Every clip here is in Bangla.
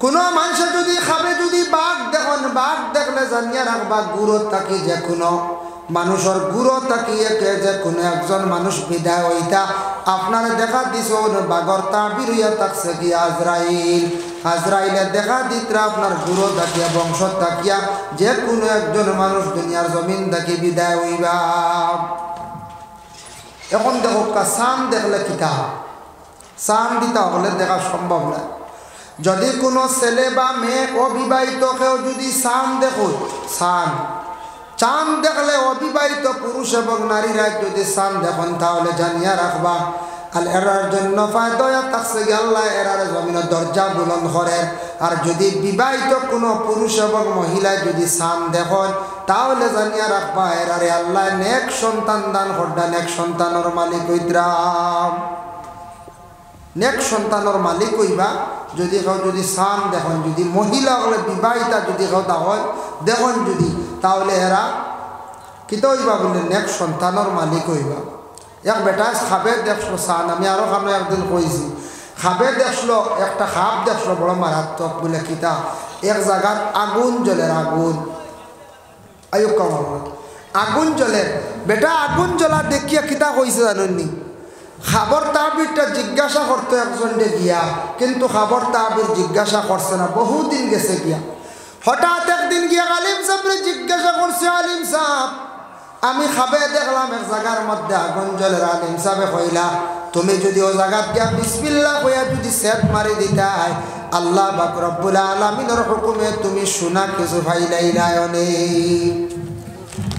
কোনো মানুষ যদি খাবে যদি বাঘ দেখুন, বাঘ দেখলে জানিয়া রাখবা গুরু থাকি যে কোনো মানুষের গুরু তাকিয়ে কে যে কোনো একজন মানুষ বিদায় হইতা আপনার দেখা দিছ বাঘর তাবির হইয়া থাকছে কি আজরাইল। আজরাইলে দেখা দিতরা আপনার গুরু তাকিয়া বংশ তাকিয়া যে কোনো একজন মানুষ দুনিয়ার জমিন থাকি বিদায় হইবা। এখন দেখো চাঁদ দেখলে কিতা চাঁদ দিতা হলে দেখা সম্ভব না। যদি কোনো ছেলে বা মেয়ে অবিবাহিত কেউ যদি চাঁদ দেখো, চাঁদ দেখলে অবিবাহিত পুরুষ এবং নারীরা যদি চাঁদ দেখেন তাহলে জানিয়া রাখবা আর এরার জন্য ফায়দা থাকছে আল্লাহ এরার জমিনের দরজা বুলন্দ করে। আর যদি বিবাহিত কোনো পুরুষ এবং মহিলায় যদি চাঁদ দেখেন তাহলে জানিয়া রাখবা এরারে আল্লাহ নেক সন্তান দান করডা, নেক সন্তানের মালিক হইতরাম, নেক সন্তানের মালিক হইবা। যদি কেউ যদি চাঁদ দেখেন, যদি মহিলা হলে বিবাহিতা যদি কেউ দেখেন যদি তাহলে এরা কিতা হইবা বলে নেক সন্তানের মালিক হইবা। এক বেটা খাবে দেখলো চাঁদ, আমি আরও খানো একদিন কইছি, খাবে দেখলো একটা খাপ দেখলো বড় মারাত্মক বলে কিতা এক জায়গার আগুন জ্বলের, আগুন আয়ু কমার আগুন জ্বলে। বেটা আগুন জ্বলা দেখিয়া কিতা কইছে জানেননি, খাবার তাবিরটা জিজ্ঞাসা করতো একজনকে গিয়া, কিন্তু খাবার তাবির জিজ্ঞাসা করছে না, বহুদিন গেছে গিয়া। হঠাৎ একদিন গিয়া আলিম সাহেবরে জিজ্ঞাসা করছে, আলিম সাহেব আমি খাবে দেখলাম এক জায়গার মধ্যে আগুন জ্বলের। আলিম সাহেবে কইলা তুমি যদি ও জায়গাত গিয়া বিসমিল্লাহ কইয়া যদি সেট মারি দিতাই আল্লাহ পাক রব্বুল আলামিনের হুকুমে তুমি শোনা কিছু পাইলাই না।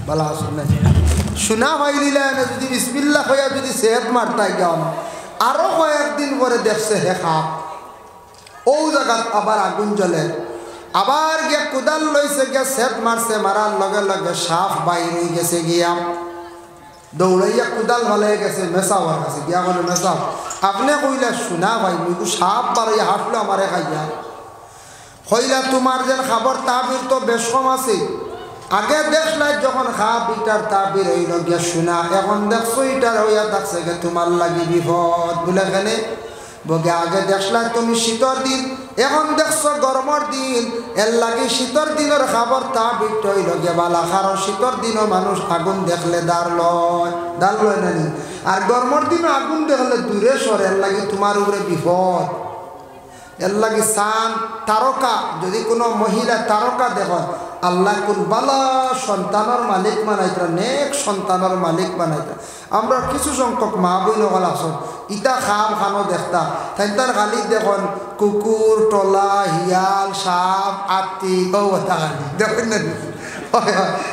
বলা শুনে শোনা পাইলিলা না, যদি বিসমিল্লাহ কইয়া যদি সেট মারতাই গাম আরো কয়েকদিন পরে দেখছে হে খাপ ও জায়গাত আবার আগুন জ্বলে। আবার গিয়া কুদাল লইছে গিয়া সেট মারছে, মারার লগে লগে সাপ বাইর হয়ে গেছে গিয়া দৌড়াইয়া কুদাল ভালে গেছে মেসাওয়ার কাছে গিয়া বলে মেসাও আপনি কইলা শোনা ভাই মুই সাপ বাড়াইয়া হাঁটলো আমারে খাইয়া। কইলা তোমার যেন খাবার তাবির তো বেশ কম আছে, আগে দেখলাই যখন খাপ ইটার তাবির হইল গিয়া শোনা, এখন দেখছো ইটার হইয়া থাকছে গে তোমার লাগি বিপদ বলে কেনে বগে আগে দেখলাই তুমি শীতর দিন, এখন দেখছো গরমের দিন, এর লাগে শীতর দিনের খাবার তাবির হইল গে বালা। কারণ শীতর দিনও মানুষ আগুন দেখলে দাঁড় লয় নানি, আর গরমের দিনও আগুন দেখলে দূরে সর, এর লাগে তোমার উপরে বিপদ। এর লাগে চাঁদ তারকা যদি কোনো মহিলা তারকা দেখো আল্লাহ কোন বালা সন্তানের মালিক বানাইতা, নেক সন্তানের মালিক বানাইতা। আমরা কিছু সংখ্যক মা বই নকল আসন ইটা খাম খানো দেখতা তাই তার খালি দেখুন কুকুর টলা হিয়াল সাপ আত্মি কথা খালি দেখেন না।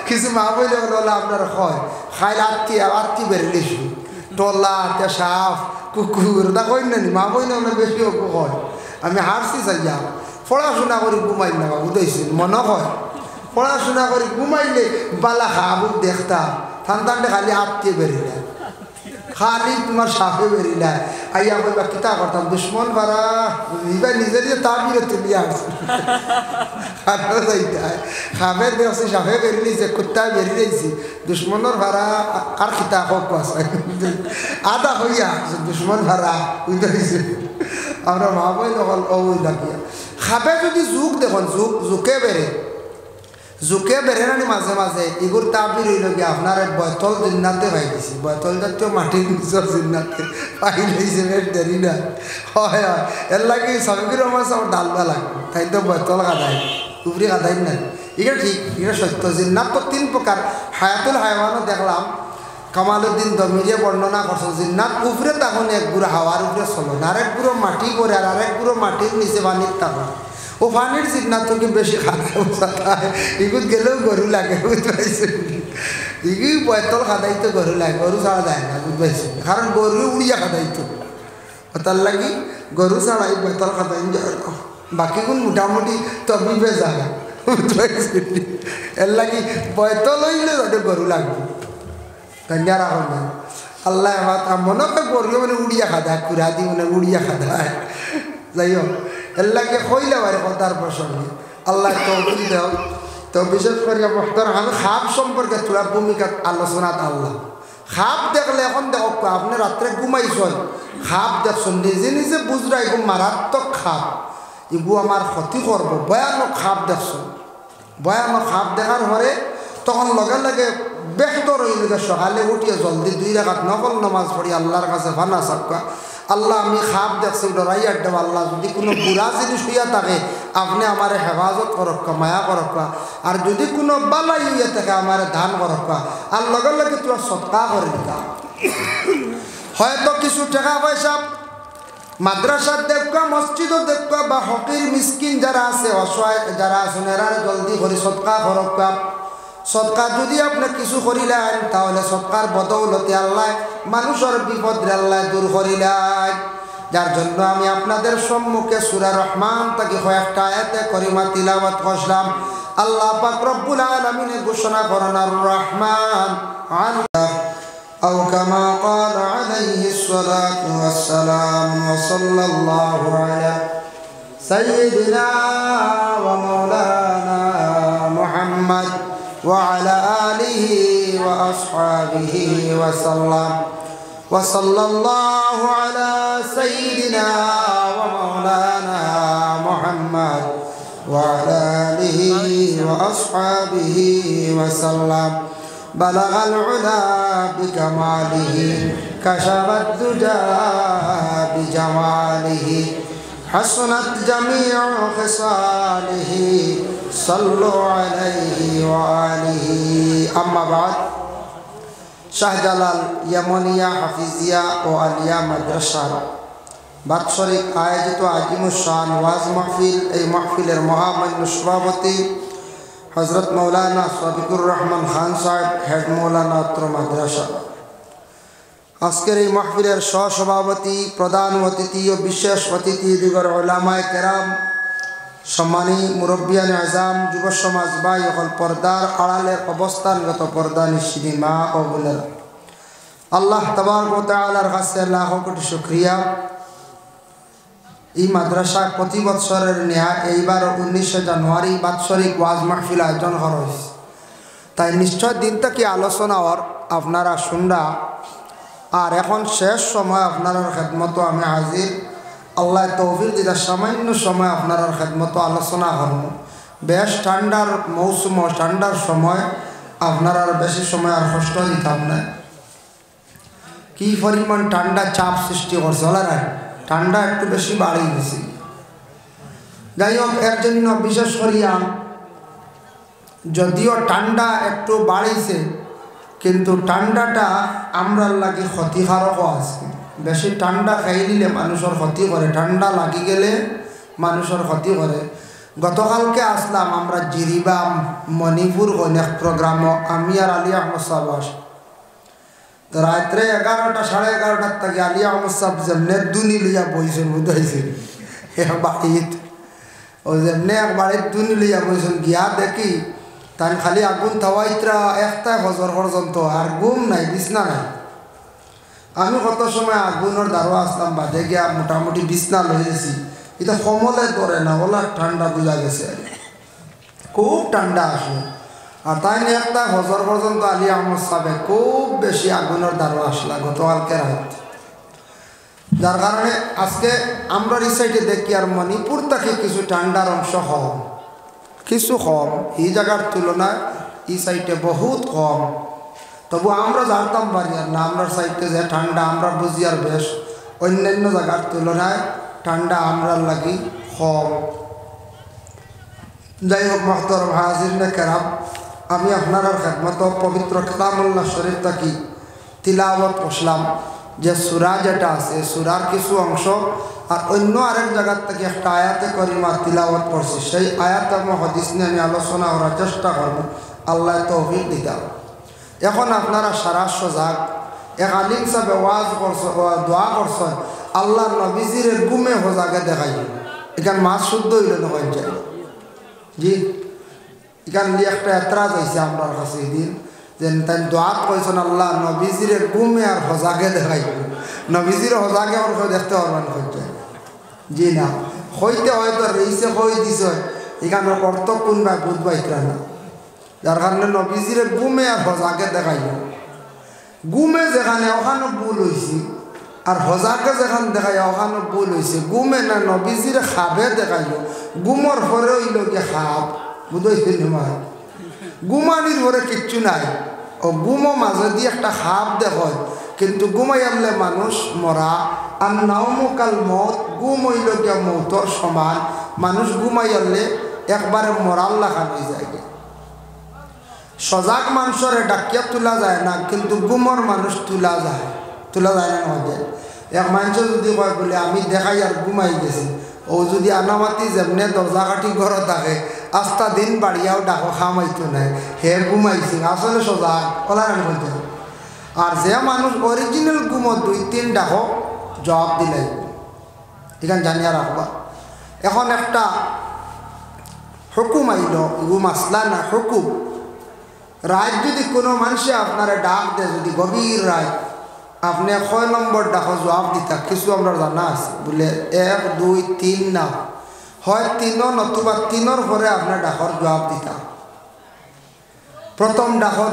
কিছু মা বই নকল হলে আপনার হয় খাইল আত্মি বেরিয়েছি টলা সাপ কুকুর দেখেন না মা বই নকলে বেশি হয়। আমি হারছি চাইয়া পড়াশোনা করে ঘুমাই না বুঝাইছিল মনে হয়, পড়াশোনা করে ঘুমাইলে বালা খাবুক দেখতাম সন্তানটা খালি আত্মীয় বেরিয়ে খালি তোমার সাপে বেরিয়ে আইয়া বলবা কিতা করতাম দুশ্মন ভাড়া এবার নিজের যে তাবিরে তুলিয়া আসছে খাবে দেখছি সাপে বেরিয়েছে কুত্তা বেরিয়েছি দুশ্মনের ভাড়া আর কিতা হোক আছে আদা হইয়া দুশ্মন ভাড়া বুঝতে আমরা মা বই নকল ওই লাগিয়া খাবে যদি জুক দেখুন জুকে বেড়ে নানি মাঝে মাঝে এগুর তাবির হইল গিয়ে আপনার বয়তল জিন্নাতে পাই দিছি, বয়তল জাতীয় মাটির নিচর জিন্নাতে পাই লইছে দেরি না হয় হয়। এর লাগে সাবির আমার সব ডালবা লাগবে তাই তো বয়তল কাদাই উপরে কাদাই না, এটা ঠিক, এটা সত্য। জিন্নাত তো তিন প্রকার, হায়াতুল হায়ওয়ানও দেখলাম কামালুদ্দিন দমিরে বর্ণনা করছে জিন্নাত উপরে তখন এক গুঁড়ো হাওয়ার উপরে চলো, আরেক গুঁড়ো মাটি করে আর আরেক গুঁড়ো মাটির নিচে পানির তখন ও পানির জিন্নাত থেকে বেশি খাদায় এগুলো গেলেও গরু লাগে বুঝতে এগুলি বয়তল খাদাইতো গরু লাগে, গরু ছাড়া যায় না বুঝতে কারণ গরু উড়িয়া খাদাইতো তার লাগি গরু ছাড়াই বয়তল খাদাই বাকিগুলো মোটামুটি তবিবে জায়গা বুঝতে এর লাগি বয়তল হইলে যাতে গরু লাগবে যারা হবে আল্লাহ মনে করে গরু মানে উড়িয়া খাদায় কুড়া দি মানে উড়িয়া খাদায় যাই হোক এর লাগে কইলে পারে কথার প্রসঙ্গে আল্লাহ তৌফিক দেও। তো বিশেষ করে আমি খাপ সম্পর্কে তোরা ভূমিকা আলোচনাত আল্লাহ খাপ দেখলে এখন দেখো আপনি রাত্রে ঘুমাইছেন খাপ দেখছেন নিজে নিজে বুঝরাই মারাত্মক খাপ ইগু আমার ক্ষতি করব ভয়ানক খাপ দেখছ ভয়ানক খাপ দেখার পরে তখন লগে লগে বেহতর হইল সকালে উঠিয়ে জলদি 2 রাকাত নফল নামাজ পড়ি আল্লাহর কাছে ফানা সাক্কা আল্লাহ আমি খাপ দেখছি ডরাইয়ার দেব আল্লাহ যদি কোনো বুড়া জিনিস হইয়া থাকে আপনি আমার হেফাজত করক্কা মায়া করক্কা আর যদি কোনো বালাই হইয়া থাকে আমার ধান করক্কা আর লগে লগে তোর সৎকা করে দিতা হয়তো কিছু টাকা পয়সা মাদ্রাসার দেখবা মসজিদও দেখবা বা হকির মিসকিন যারা আছে অসহায় যারা আছেন এরা জলদি করে সৎকা করক্কা সৎকা যদি আপনি কিছু করিলেন তাহলে সৎকার বদৌলতে আল্লাহ মানুষের বিপদ আল্লাহ দূর করিলেন যার জন্য আমি আপনাদের সম্মুখে সূরা রহমান থেকে কয়েকটা আয়াতে করিমা তিলাওয়াত করলাম আল্লাহ পাক রব্বুল আলামিন ঘোষণা করেন আর রহমান أو كما قال عليه الصلاة والسلام وصلى الله على سيدنا ومولانا محمد وعلى آله وأصحابه وسلم وصلى الله على سيدنا ومولانا محمد وعلى آله وأصحابه وسلم بلغ العلا بكماله كشف الدجى بجماله حسنت جميع خصاله صلوا عليه وآله أما بعد শাহজালাল ইয়ামনিয়া হাফিজিয়া ও আলিয়া মাদ্রাসার বাৎসরিক আয়োজিত আজিমুস শান ওয়াজ মাহফিল এই মাহফিলের মহামান্য সভাপতি হযরত মাওলানা সাদিকুর রহমান খান সাহেব হেড মাওলানা অত্র মাদ্রাসা আজকের এই মাহফিলের সহসভাপতি প্রধান অতিথি ও বিশেষ অতিথি দিগর উলামায়ে কেরাম সম্মানী মুরব্বিয়ানে আজম যুব সমাজ ভাই অকল পর্দার আড়ালের অবস্থানগত পর্দা নিশ্চিনী মা ও বোনেরা আল্লাহ তাবারক ওয়া তাআলার কাছে লাখ কোটি শুকরিয়া এই মাদ্রাসা প্রতি বছরের ন্যায় এইবার 19 জানুয়ারি বাৎসরিক ওয়াজ মাহফিল আয়োজন করা হয়েছে তাই নিশ্চয় দিনটা কি আলোচনা আর আপনারা শুনরা আর এখন শেষ সময় আপনার খেদমত আমি হাজির আল্লাহ তৌফিক দিদা সামান্য সময় আপনার খেদমত আলোচনা করব বেশ ঠান্ডার মৌসুম ঠান্ডার সময় আপনার আর বেশি সময় আর কষ্ট দিতাম না কি পরিমাণ ঠান্ডা চাপ সৃষ্টি করছে ওলারা ঠান্ডা একটু বেশি বাড়ি গেছে যাই হোক এর জন্য বিশেষ করিয়া যদিও ঠান্ডা একটু বাড়িছে কিন্তু ঠান্ডাটা আমরার লাগি ক্ষতিকারকও আছে বেশি ঠান্ডা খাই দিলে মানুষের ক্ষতি করে ঠান্ডা লাগি গেলে মানুষের ক্ষতি করে গতকালকে আসলাম আমরা জিরিবাম মণিপুর অনেক প্রোগ্রামও আমি আর আলী আহমদ সাহেব তো রাত্রে 11টা 11:30 থেকে আলী আহমদ সাহেব যেমনে দুনি লিয়া বইছেন বুঝাইছেন বাড়িত ও যেমনে এক বাড়ির দুনি লিয়া বইছেন গিয়া দেখি তাই খালি আগুন থাওয়াইত্রা 1টা বছর পর্যন্ত আর ঘুম নাই বিছনা নাই আমি কত সময় আগুনের দ্বারা আসলাম বাদে গিয়া মোটামুটি বিছনা লইছি এটা কমলে ধরে না ওলা ঠান্ডা বুঝা গেছে খুব ঠান্ডা আসে আর তাই নিয়ে 1টা বছর পর্যন্ত আলী আহমদ সাহেব খুব বেশি আগুনের দ্বারা আসলা গতকালকে রাত যার কারণে আজকে আমরা এই সাইডে দেখি আর মণিপুর থেকে কিছু ঠান্ডার অংশ কম কিছু কম এই জায়গার তুলনায় এই সাইডে বহুত কম তবু আমরা জানতাম পারি আর না আমরা সাইডে যে ঠান্ডা আমরা বুঝি আর বেশ অন্যান্য জায়গার তুলনায় ঠান্ডা আমরার লাগি কম যাই হোক মুহতারাম হাজিরিনে কেরাম আমি আপনার খেদমত পবিত্র কালামুল্লাহ শরীফ থেকে তিলাওয়াত করলাম যে সূরা যেটা আছে সূরার কিছু অংশ আর অন্য আরেক জায়গার থেকে একটা আয়াতে করিমা তিলাওয়াত করছি সেই আয়াত এবং হাদিস নিয়ে আমি আলোচনা করার চেষ্টা করব আল্লাহ তৌফিক দিতা এখন আপনারা সারা সজাগ এক আলিম সাহেব ওয়াজ করছে দোয়া করছেন আল্লাহ নবীজির গুমে হোজাকে দেখাই এখান মাছ শুদ্ধ হইল নয় যায় জি এখান দিয়ে একটা এতরাজ আইছে আমার কাছে এদিন যে তাই দোয়াত কইছেন আল্লাহ নবীজির গুমে আর হোজাকে দেখাই নবীজির হোজাকে ওর দেখতে পারবেন হইতে জি না হইতে হয়তো রইছে হয়ে দিছে এখানে অর্থ কোনবা বুঝবাইতরা না যার কারণে নবীজির গুমে আর হোজাকে দেখাই গুমে যেখানে ওখানে ভুল হয়েছি আর হজাকে যেখান দেখাই ওখানে ভুল হয়েছে গুমে না নবীজির খাবে দেখাইও গুমর পরে হইল গিয়ে খাব বুঝতে নয় গুমানির পরে কিচ্ছু নাই ও গুমো মাঝে দিয়ে একটা খাব দেখায় কিন্তু ঘুমাই আনলে মানুষ মরা আর নাওমুকাল মত গুম হইল গিয়া মৌতর সমান মানুষ ঘুমাই আনলে একবারে মরাল লাগান হয়ে যায় সজাগ মানুষরে ডাকিয়া তোলা যায় না কিন্তু গুমর মানুষ তোলা যায় না নয় এক মানুষ যদি কয় বলে আমি দেখাই আর ঘুমাই গেছি ও যদি আনামাতি যেমনে দরজা কাঠি ঘর থাকে আস্তা দিন বাড়িয়াও ডাকো খামাইতো নাই হে ঘুমাইছি আসলে সজাগ ওলা রান বলতে আর যে মানুষ অরিজিনাল গুমো 2-3 ডাকো জবাব দিলাই এখানে জানিয়া রাখবা এখন একটা হুকুম আইল এগু মাসলা না হুকুম রাত যদি কোনো মানুষে আপনারা ডাক দেয় যদি গভীর রাত আপনি 6 নম্বর ডাকো জবাব দিতা কিছু আমরা জানা আছে বলে 1 2 3 না হয় 3 নতুবা 3-এর পরে আপনার ডাকর জবাব দিতা প্রথম ডাকর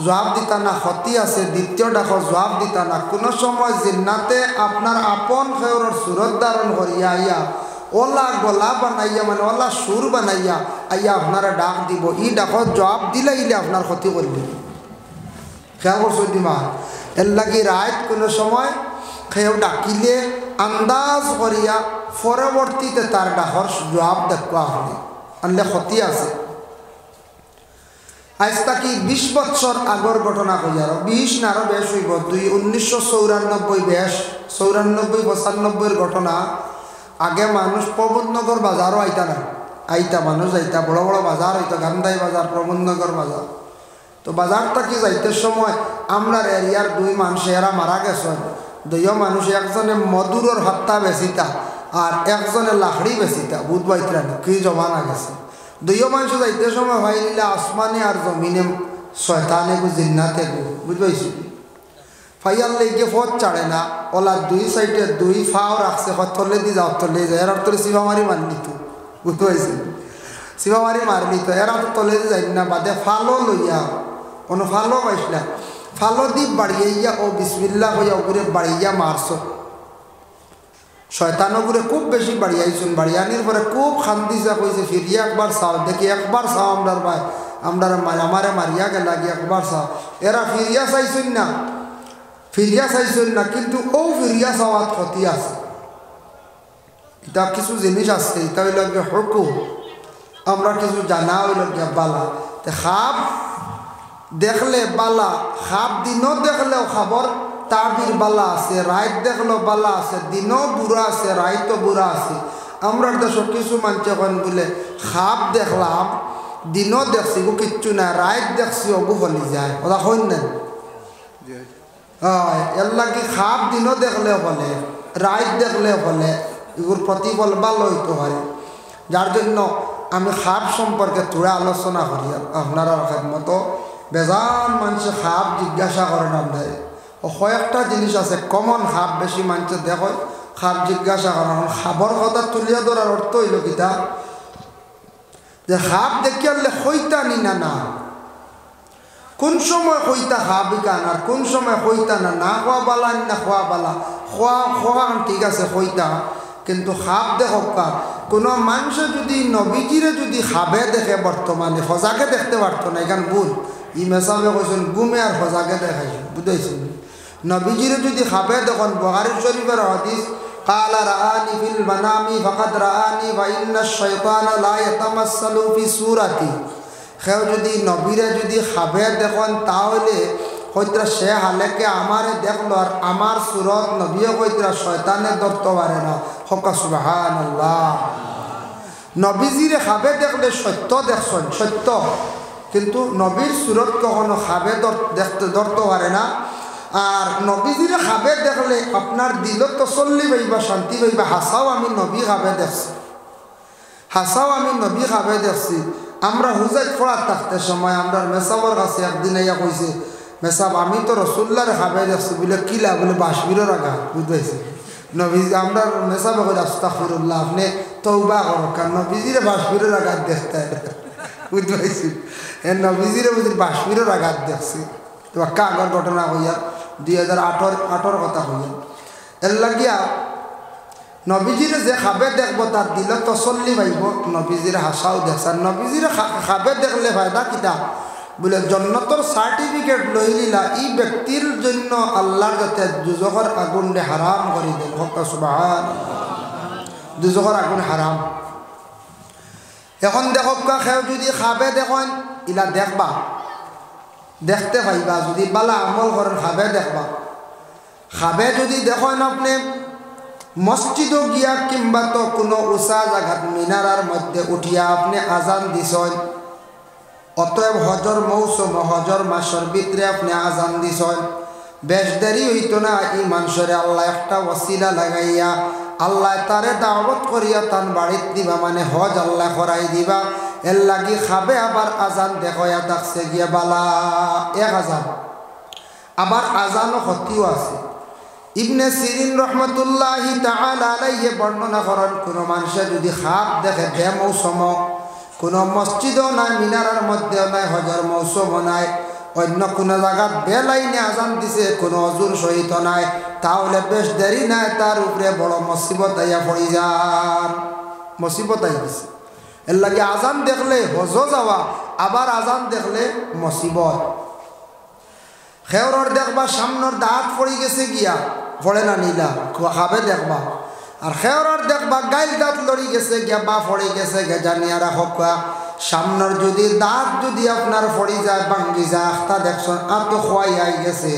জবাব দিতা না ক্ষতি আছে দ্বিতীয় ডাকর জবাব দিতা না কোনো সময় জিন্নাতে আপনার আপন খেয়রের সুরত ধারণ করিয়া আইয়া ওলা গলা বানাইয়া মানে ওলা সুর বানাইয়া আইয়া আপনারা ডাক দিব ই ডাকর জবাব দিলে আপনার ক্ষতি করবে খেয়াল করছো দিমা এর লাগি রাত কোনো সময় খেয়েও ডাকিলে আন্দাজ করিয়া পরবর্তীতে তার ডাকর জবাব দেখবা আপনি আনলে ক্ষতি আছে আজ তাকি 20 বছর আগর ঘটনা কই আর 20 না আরো বেশ হইব 1994 বেশ 94-95 ঘটনা আগে মানুষ প্রবন্ধনগর বাজারও আইতা মানুষ যাইতা বড় বড় বাজার হইতো গান্ধাই বাজার প্রবন্ধনগর বাজার তো বাজার থাকি যাইতে সময় আমরা এরিয়ার 2 মানুষ এরা মারা গেছে 2 মানুষ একজনে মধুরর হত্যা বেচিতা আর একজনে লাকড়ি বেচিতা বুধবাইতরা কি জমানা গেছে 2 মানুষ যাইতে সময় ভাইলে আসমানে আর জমিনে শয়তানে গো জিন্নাতে গো বুঝবাইছি ফাইয়াল লেগে ফট চাড়ে না ওলা 2 সাইডে 2 ফাও রাখছে তলে দি যাও তলে যায় এর তোর সিবা মারি মারলি তো বুঝবাইছি সিবা মারি মারলি তো এরা তো তলে যাই না বাদে ফালো লইয়া কোনো ফালো পাইছিলা ফালো দি বাড়িয়া ও বিসমিল্লাহ হইয়া উপরে বাড়িয়া মারছ শয়তানো করে খুব বেশি বাড়িয়াইছুন বাড়িয়ানির পরে খুব খান্দিসা কইছে ফিরিয়া একবার চাও দেখি একবার চাও আমরার ভাই আমরা আমারে মারিয়া গেলা গিয়ে একবার চাও এরা ফিরিয়া চাইছুন না কিন্তু ও ফিরিয়া চাওয়াত ক্ষতি আছে এটা কিছু জিনিস আছে এটা হইল গিয়ে হুকুম আমরা কিছু জানা হইল গিয়া বালা খাপ দেখলে বালা খাপ দিনও দেখলেও খাবার তাবির বালা আছে রাত দেখলেও বালা আছে দিনও বুড়া আছে রাতও বুড়া আছে আমরা দেশ কিছু মানুষ এখন বলে খাপ দেখলাম দিনও দেখছি গো কিচ্ছু না রাত দেখছি ওগু হলি যায় ওরা হইন না এর লাগে খাপ দিনও দেখলে বলে রাত দেখলে বলে এগুলোর প্রতিফল ভালো হইতে হয় যার জন্য আমি খাপ সম্পর্কে তোরা আলোচনা করি আপনারা মতো বেজান মানুষে খাপ জিজ্ঞাসা করেন আপনার কয়েকটা জিনিস আছে কমন খাপ বেশি মানুষের দেখো খাপ জিজ্ঞাসা করেন খাবার কথা তুলিয়া ধরার অর্থ হইল কিতা যে খাপ দেখি আনলে হইতা নি না কোন সময় হইতা খাপ ইকান আর কোন সময় হইতা না খোয়া বালা না খোয়া বালা খোয়া ঠিক আছে হইতা কিন্তু খাপ দেখো কোনো মানুষে যদি নবীজিরে যদি খাবে দেখে বর্তমানে সজাকে দেখতে পারতো না এখান ভুল ই মেসাবে কৈছেন গুমে আর সজাকে দেখাইছেন বুঝাইছেন নবীজিরে যদি খাবে দেখুন বুখারী শরীফের হাদিস قال رآني في المنام فقد رآني وإن الشيطان لا يتمثل في صورتي কেউ যদি নবীরে যদি খাবে দেখুন তাহলে হয়তো সে হালেকে আমারে দেখলো আর আমার সুরত নবীও হয়তো শয়তানে ধরতে পারে না হকা সুবহানাল্লাহ নবীজিরে খাবে দেখলে সত্য দেখছেন সত্য কিন্তু নবীর সুরত কখনো খাবে ধরতে পারে না আর নবীজিরে খাবে দেখলে আপনার দিল তসল্লি পাইবা শান্তি পাইবা হাসাও আমি নবী খাবে দেখছি আমরা হুজাইত পড়ার থাকতে সময় আমরা মেসাবর কাছে একদিন ইয়া কইছে মেসাব আমি তো রসুল্লাহরে খাবে দেখছি বলে কিলা বলে বাসবিরের আগা বুঝতেছি নবীজি আমরা মেসাবে করে আস্তাগফিরুল্লাহ আপনি তওবা করো কারণ নবীজিরে বাসবিরের আঘাত দেখতে বুঝতে পারছি নবীজিরে বুঝি বাসবিরের আঘাত দেখছি তো কাগর ঘটনা হইয়া 2018 কথা হইল এর লাগিয়া নবীজির যে খাবে দেখব তার দিল তসল্লি পাইব নবীজির হাসাও দেখছেন নবীজির খাবে দেখলে ফায়দা কিতা বলে জন্নতর সার্টিফিকেট লই নিলা এই ব্যক্তির জন্য আল্লাহর যাতে দুজখর আগুনরে হারাম করে দেন হক সুবহানাল্লাহ দুজখর আগুন হারাম এখন দেখক কেউ যদি খাবে দেখেন ইলা দেখবা দেখতে পাইবা যদি বালা আমল করেন খাবে দেখবা খাবে যদি দেখেন আপনি মসজিদও গিয়া কিংবা তো কোনো উঁচা জায়গাত মিনারার মধ্যে উঠিয়া আপনি আজান দিছেন অতএব হজর মৌসুম হজর মাসের ভিতরে আপনি আজান দিছেন বেশ দেরি হইতো না এই মানুষের আল্লাহ একটা ওসিলা লাগাইয়া আল্লাহ তারে দাওয়াত করিয়া তান বাড়িত দিবা মানে হজ আল্লাহ করাই দিবা এর লাগি খাবে আবার আজান দেখাইয়া দেখছে গিয়া বালা এক আজান আবার আজানও ক্ষতিও আছে ইবনে সিরিন রহমতুল্লাহি তাআলা আলাইহি বর্ণনা করেন কোন মানুষে যদি খাব দেখে বে মৌসুম কোনো মসজিদও নাই মিনারের মধ্যেও নাই হজর মৌসুমও নাই অন্য কোনো জায়গা বেলাইনে আজান দিছে কোনো অজুর সহিত নাই তাহলে বেশ দেরি নাই তার উপরে বড় মুসিবত আইয়া পড়ি যান মুসিবত আই গেছে এর লাগে আজান দেখলে হজ যাওয়া আবার আজান দেখলে মুসিবত খেওরর দেখবা সামনের দাঁত পড়ি গেছে গিয়া পড়ে না নিলা খাবে দেখবা আর খেওরর দেখবা গাইল দাঁত লড়ি গেছে গিয়া বা পড়ে গেছে গে জানিয়া রাখক সামনের যদি দাঁত যদি আপনার পড়ি যায় ভাঙ্গি যায় আখতা দেখছেন আর তো খোয়াই আই গেছে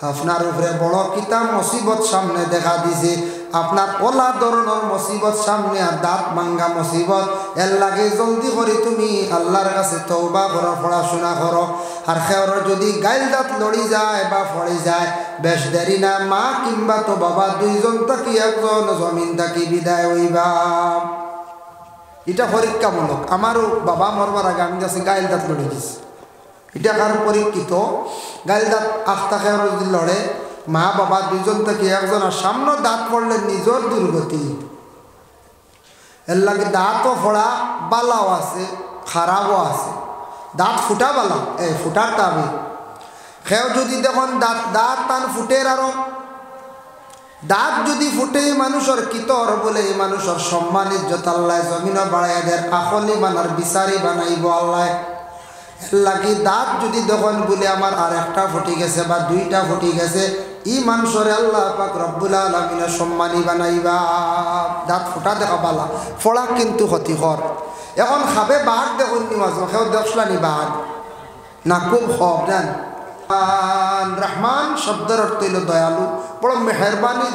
আপনার উপরে বড় কিতা মুসিবত সামনে দেখা দিছে আপনার ওলা ধরনের মুসিবত সামনে আর দাঁত ভাঙ্গা মুসিবত এর লাগে জলদি করে তুমি আল্লাহর কাছে তওবা করো পড়াশোনা করো আর খেওর যদি গাইল দাঁত লড়ি যায় বা পড়ে যায় বেশ দেরি না মা কিংবা তো বাবা দুইজন থাকি একজন জমিন থাকি বিদায় হইবা এটা পরীক্ষামূলক আমারও বাবা মরবার আগে আমি কাছে গাইল দাঁত লড়ে গেছি এটা কার পরীক্ষিত গাইল দাঁত আখতা খেওর যদি লড়ে মা বাবা দুইজন থেকে একজন আর সামনে দাঁত পড়লে নিজের দুর্গতি এর লাগে দাঁতও ফোড়া বালাও আছে খারাপও আছে দাঁত ফুটা বালা এই ফুটার দাবি খেও যদি দেখুন দাঁত দাঁত টান ফুটের আরো দাঁত যদি ফুটে মানুষের কিতর বলে এই মানুষের সম্মান ইজ্জত আল্লাহ জমিন বাড়াই দেয় আখলি বানার বিচারি বানাইব আল্লাহ লাগি দাঁত যদি দেখুন বলে আমার আর একটা ফুটি গেছে বা দুইটা ফুটি গেছে ই মানুষের আল্লাহ পাক রব্বুল আলামিনের সম্মানী বানাইবা দাঁত ফুটা দেখা পালা ফোড়া কিন্তু ক্ষতিকর এখন খাবে বাঘ দেখুন নিমাজ খেও দেখলানি বাঘ না খুব হব জান রহমান শব্দের অর্থ হইল দয়ালু বড় মেহরবানি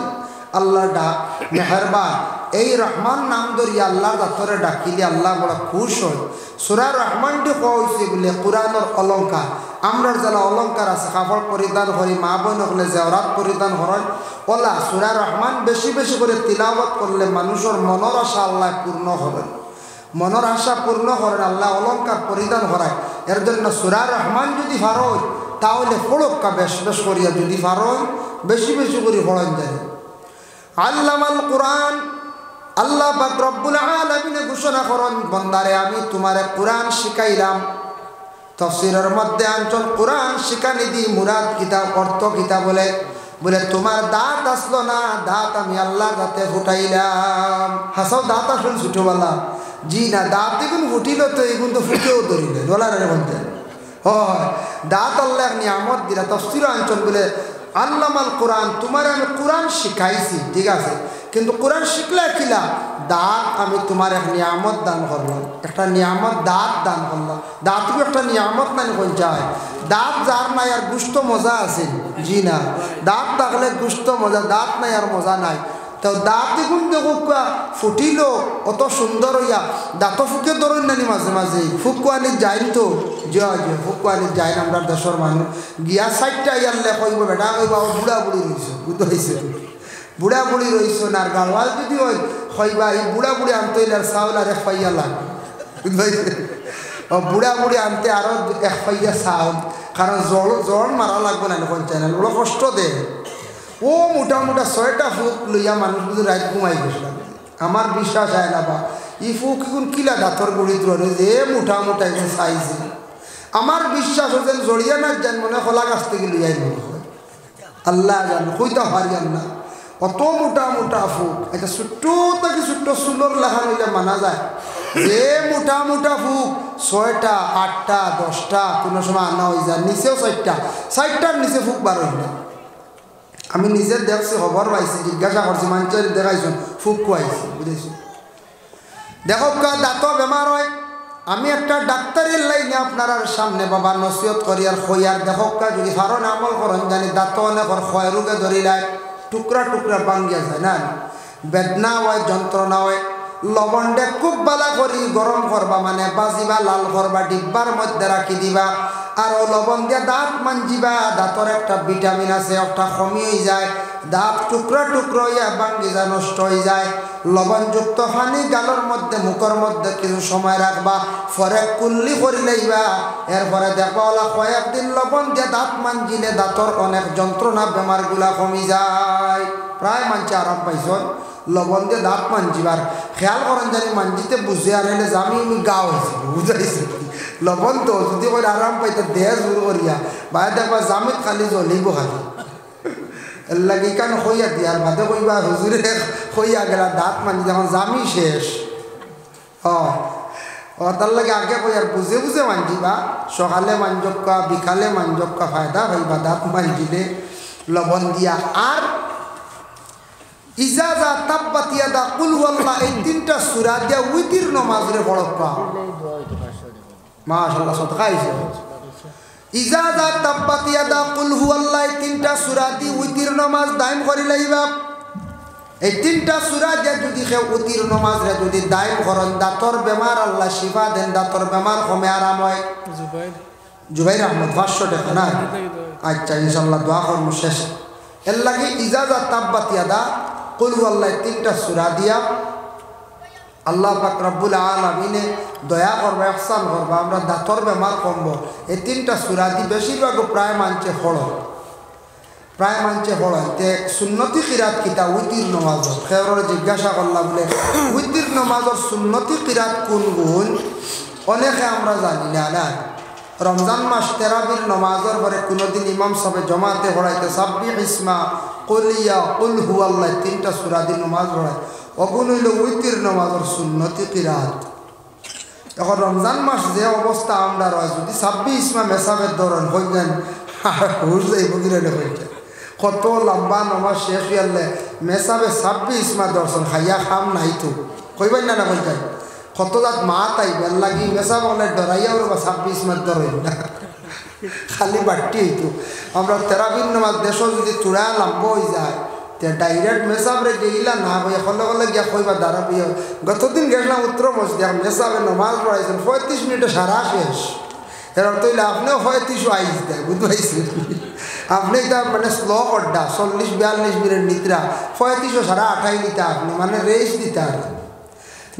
আল্লাহ ডাক মেহরবান এই রহমান নাম ধরিয়া আল্লাহ দাতরে ডাকিলে আল্লাহ বড় খুশ হয় সূরা রহমানটি কোয়া হয়েছে বলে কোরআনের অলঙ্কার আমরা যারা অলঙ্কার আছে কাপড় পরিধান করি মা বোন হলে জেওরাত পরিধান করেন ওলা সূরা রহমান বেশি বেশি করে তিলাওয়াত করলে মানুষের মনের আশা আল্লাহ পূর্ণ করেন মনের আশা পূর্ণ করেন আল্লাহ অলঙ্কার পরিধান করায় এর জন্য সূরা রহমান যদি ফারোয় তাহলে ফড়ক্কা বেশ বেশ করিয়া যদি ফারোয় বেশি বেশি করে ফড়ন যায় আল্লামাল কোরআন আল্লাহ পাক রব্বুল আলামিন ঘোষণা করেন বান্দারে আমি তোমারে কোরআন শিখাইলাম তাফসীরের মধ্যে আনছন কোরআন শিখানি দি মুরাদ কিতাব অর্থ কিতাব বলে তোমার দাঁত আসলো না দাঁত আমি আল্লাহর দাঁতে ফুটাইলাম হাসাও দাঁত আসল ছোটবেলা জি না দাঁত এগুন ফুটিল তো এগুন তো ফুটেও ধরিলে ডলারের মধ্যে হয় দাঁত আল্লাহ নিয়ামত দিলা তাফসীর আনছন বলে আল্লামাল কোরআন তোমার আমি কোরআন শিখাইছি ঠিক আছে কিন্তু কোরআন শিখলে কিলা দাঁত আমি তোমার এক নিয়ামত দান করলাম একটা নিয়ামত দাঁত দান করলাম দাঁতও একটা নিয়ামত নাই কোন যায় দাঁত যার নাই আর গুস্ত মজা আছে জি না দাঁত থাকলে গুস্ত মজা দাঁত নাই আর মজা নাই তো দাঁত দেখুন দেখো ফুটিল অত সুন্দর হইয়া দাঁত ফুকে ধরেন নানি মাঝে মাঝে ফুকুয়ানি যাই তো জয় জয় ফুকুয়ানি যাই না আমরা দেশের মানুষ গিয়া সাইডটা ইয়ারলে কইব বেটা কইব বুড়া বুড়ি রয়েছে বুঝতে হয়েছে বুড়া বুড়ি রয়েছ না আর গাড়ওয়াল যদি হয় কইবা এই বুড়া বুড়ি আনতে হইলে আর চাউল আর এক পাইয়া লাগে বুঝতে হয়েছে বুড়া বুড়ি আনতে আরও এক পাইয়া চাউল কারণ জ্বর মারা লাগবে না কোন চ্যানেল ওরা কষ্ট দেয় ও মোটা মোটা 6টা ফুক লইয়া মানুষ বুঝি রাত ঘুমাই গেছিলাম আমার বিশ্বাস হয় না বা ই ফুক এখন কিলা দাঁতর গুড়ি ধরে যে মোটা মোটা এখন চাইছে আমার বিশ্বাস হচ্ছেন জড়িয়া না যান মনে খোলা গাছ থেকে লইয়াই মনে হয় আল্লাহ জান কইতে পারিয়ান না অত মোটা মোটা ফুক এটা ছোট্ট থেকে ছোট্ট সুন্দর লেখা হইলে মানা যায় যে মোটা মোটা ফুক 6টা 8টা 10টা কোনো সময় আনা হয়ে যায় নিচেও 4টার নিচে ফুক বার হইল আমি নিজে দেখছি খবর পাইছি জিজ্ঞাসা করছি মানুষের দেখাইছেন ফুক কুয়াইছি বুঝেছি দেখো দাঁত বেমার হয় আমি একটা ডাক্তারের লাইনে আপনার সামনে বাবা নসিহত করি আর খইয়ার দেখো যদি কারণ আমল করেন জানি দাঁত অনেক ক্ষয় রোগে ধরিলায় টুকরা টুকরা ভাঙ্গিয়া যায় না বেদনা হয় যন্ত্রণা হয় লবণে খুব বালা করি গরম করবা মানে বাজিবা লাল করবা ডিব্বার মধ্যে রাখি দিবা আর লবণ দিয়ে দাঁত মানজিবা দাঁতর একটা ভিটামিন আছে একটা কমি হয়ে যায় দাঁত টুকরা টুকরা হইয়া ভাঙ্গি যায় নষ্ট হয়ে যায় লবণযুক্ত পানি গালের মধ্যে মুখের মধ্যে কিছু সময় রাখবা পরে কুল্লি করে লইবা এরপরে দেখবা ওলা কয়েকদিন লবণ দিয়ে দাঁত মানজিলে দাঁতর অনেক যন্ত্রণা বেমারগুলা কমি যায় প্রায় মানছে আরাম পাইছন লবণ দিয়ে দাঁত মানজিবার খেয়াল করেন জানি মানজিতে বুঝে আনাইলে জামি আমি গা হয়েছি বুঝাইছি লবণ তো যদি করে আরাম পাইতে দেহ জোর করিয়া বাইরে দেখবা জামিত খালি জ্বলিব খালি এর লাগে কেন হইয়া দিয়ার বাদে কইবা হুজুরে হইয়া গেলা দাঁত মানি যখন জামি শেষ তার লাগে আগে কইয়ার বুঝে বুঝে মানজিবা সকালে মানজক্কা বিকালে মানজক্কা ফায়দা হইবা দাঁত মানজিলে লবণ দিয়া আর ইজাজা তাব্বাতিয়া দা কুল হুয়াল্লাহ এই 3টা সূরা দিয়া উইতির নামাজে পড়বা মাশাআল্লাহ সদকা আইছে ইজাজা তাব্বাতিয়া দা কুল হুয়াল্লাহ 3টা সূরা দি উইতির নামাজ দায়ম করি লাইবা এই 3টা সূরা দিয়া যদি কেউ উইতির নামাজ রে যদি দায়ম করেন দাঁতর বেমার আল্লাহ শিফা দেন দাঁতর বেমার কমে আরাম হয় জুবাইর আহমদ 500 টাকা না আচ্ছা ইনশাআল্লাহ দোয়া করব শেষ এর লাগে ইজাজা তাব্বাতিয়া দা কুল হুয়াল্লাহ 3টা সূরা দিয়া আল্লাহ পাক রব্বুল আলামিনে দয়া করবে ইহসান করবে আমরা দাঁতর বেমার কমব এই 3টা সূরা দি বেশিরভাগ প্রায় মানছে তে সুন্নতি কিরাত কিতা উইতির নামাজ খেয়রে জিজ্ঞাসা করলাম বলে উইতির নামাজের সুন্নতি কিরাত কোন গুণ অনেকে আমরা জানি না রমজান মাস তেরাবির নামাজের পরে কোনোদিন ইমাম সাহেব জমাতে পড়াইতে সাব্বিহ ইসমা কুলিয়া কুল হুয়াল্লাহ 3টা সূরা দি নামাজ পড়ায় অগুণ হইল উইতির নামাজের সুন্নতি কিরাত এখন রমজান মাস যে অবস্থা আমরা রয় যদি 26 ইসমা মেসাবের ধরন হইলেন হুর যাইব কিরণে হইতে কত লম্বা নামাজ শেষ হইলে মেসাবে 26 ইসমা দর্শন খাইয়া খাম নাই তো কইবেন না কইতেন কত জাত মা তাই বেল লাগি মেসাব বলে ডরাইয়া ওর 26 ইসমা ধরেন না খালি বাট্টি হইতো আমরা তেরাবির নামাজ দেশ যদি চূড়া লম্ব হয়ে যায় ডাইরেক্ট মেসাবরে গেইলা না ভাই হলে হলে গিয়া কইবা দাঁড়াবি গতদিন গেছিলাম উত্তর মসজিদে মেসাবে নমাজ পড়াইছেন 35 মিনিটে সারা শেষ এর অর্থ হইলে আপনিও 35 আইস দেয় বুঝতে পারছেন আপনি তার মানে স্লো করডা 40-42 মিনিট নিদ্রা 35 সারা 28 নিতে আপনি মানে রেস্ট দিতে আর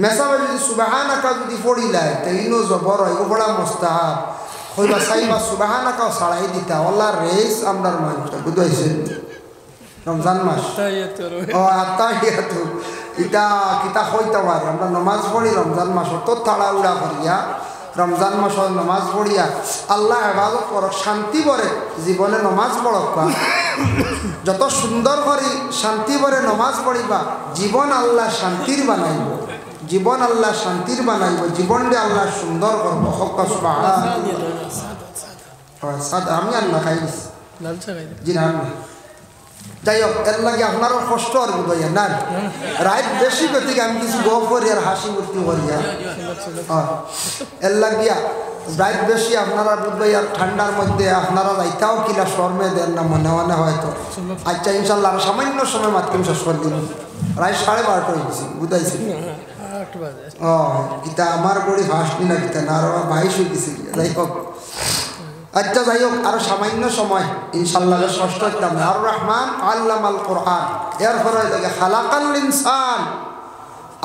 মেসাবে যদি সুবহানাকা যদি পড়িলায় তো ইনো জবর হয় বড় মুস্তাহাব কইবা সাইবা সুবহানাকা সারাই দিতা আল্লাহ রেস আমরার মানুষ বুঝতে পারছেন রমজান মাস আত্তাহিয়াতু এটা কিতা হইতে পারে আমরা নামাজ পড়ি রমজান মাস তো তাড়াহুড়া করিয়া রমজান মাস নামাজ পড়িয়া আল্লাহ ইবাদত করক শান্তি ভরে জীবনে নামাজ পড়ক যত সুন্দর করে শান্তি ভরে নামাজ পড়িবা জীবন আল্লাহ শান্তির বানাইব জীবনটা আল্লাহ সুন্দর করব হক সুবহানাল্লাহ আমি আল্লাহ খাইস জি না যাই হোক এর লাগে আপনারও কষ্ট আর বুঝাইয়া না রাত বেশি গতিকে আমি কিছু গপ করি আর হাসি ভর্তি করিয়া এর লাগিয়া রাত বেশি আপনারা বুঝবাই আর ঠান্ডার মধ্যে আপনারা যাইতাও কিনা শর্মে দেন না মনে হয়তো আচ্ছা ইনশাল্লাহ আর সামান্য সময় মাত্র শেষ করে দিব রাত 12:30 হয়ে গেছি বুঝাইছি গীতা আমার বড়ি ফাঁসনি না গীতা না আরো 22 হয়ে গেছি যাই হোক আচ্ছা যাই হোক আরো সামান্য সময় ইনশাল্লাহ ষষ্ঠ ইসলাম আর রহমান আল্লামাল কোরআন এরপরে দেখে খালাকাল ইনসান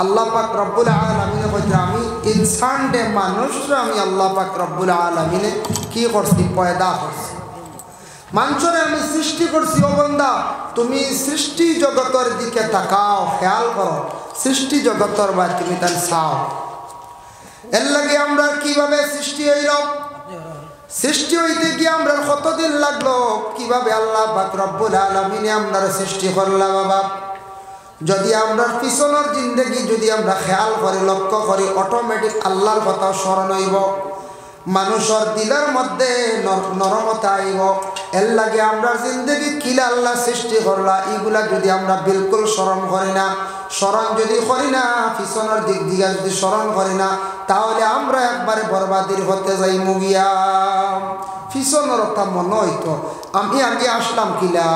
আল্লাহ পাক রব্বুল আলামিনে কইতে আমি ইনসান দে মানুষ আমি আল্লাহ পাক রব্বুল আলামিনে কি করছি পয়দা করছি মানুষরে আমি সৃষ্টি করছি ও বান্দা তুমি সৃষ্টি জগতের দিকে তাকাও খেয়াল করো সৃষ্টি জগতের বা তুমি তার চাও এর লাগে আমরা কিভাবে সৃষ্টি হইল সৃষ্টি হইতে গিয়ে আমরা কতদিন লাগলো, কিভাবে আল্লাহ পাক রব্বুল আলামিন আমরা সৃষ্টি করলাম বাবা। যদি আমরা পিছনের জিন্দগি যদি আমরা খেয়াল করি, লক্ষ্য করি, অটোমেটিক আল্লাহর কথা স্মরণ হইব, মানুষের দিলের মধ্যে নরমতা আইব। এর লাগে আমরা জিন্দগি কিলা আল্লাহ সৃষ্টি করলা, এইগুলা যদি আমরা বিলকুল স্মরণ করি না, স্মরণ যদি করি না, পিছনের দিক দিকে যদি স্মরণ করি না, তাহলে আমরা একবারে বরবাদির হতে যাই মুগিয়া। পিছনের কথা মনে হইতো আমি আগে আসলাম কিলা,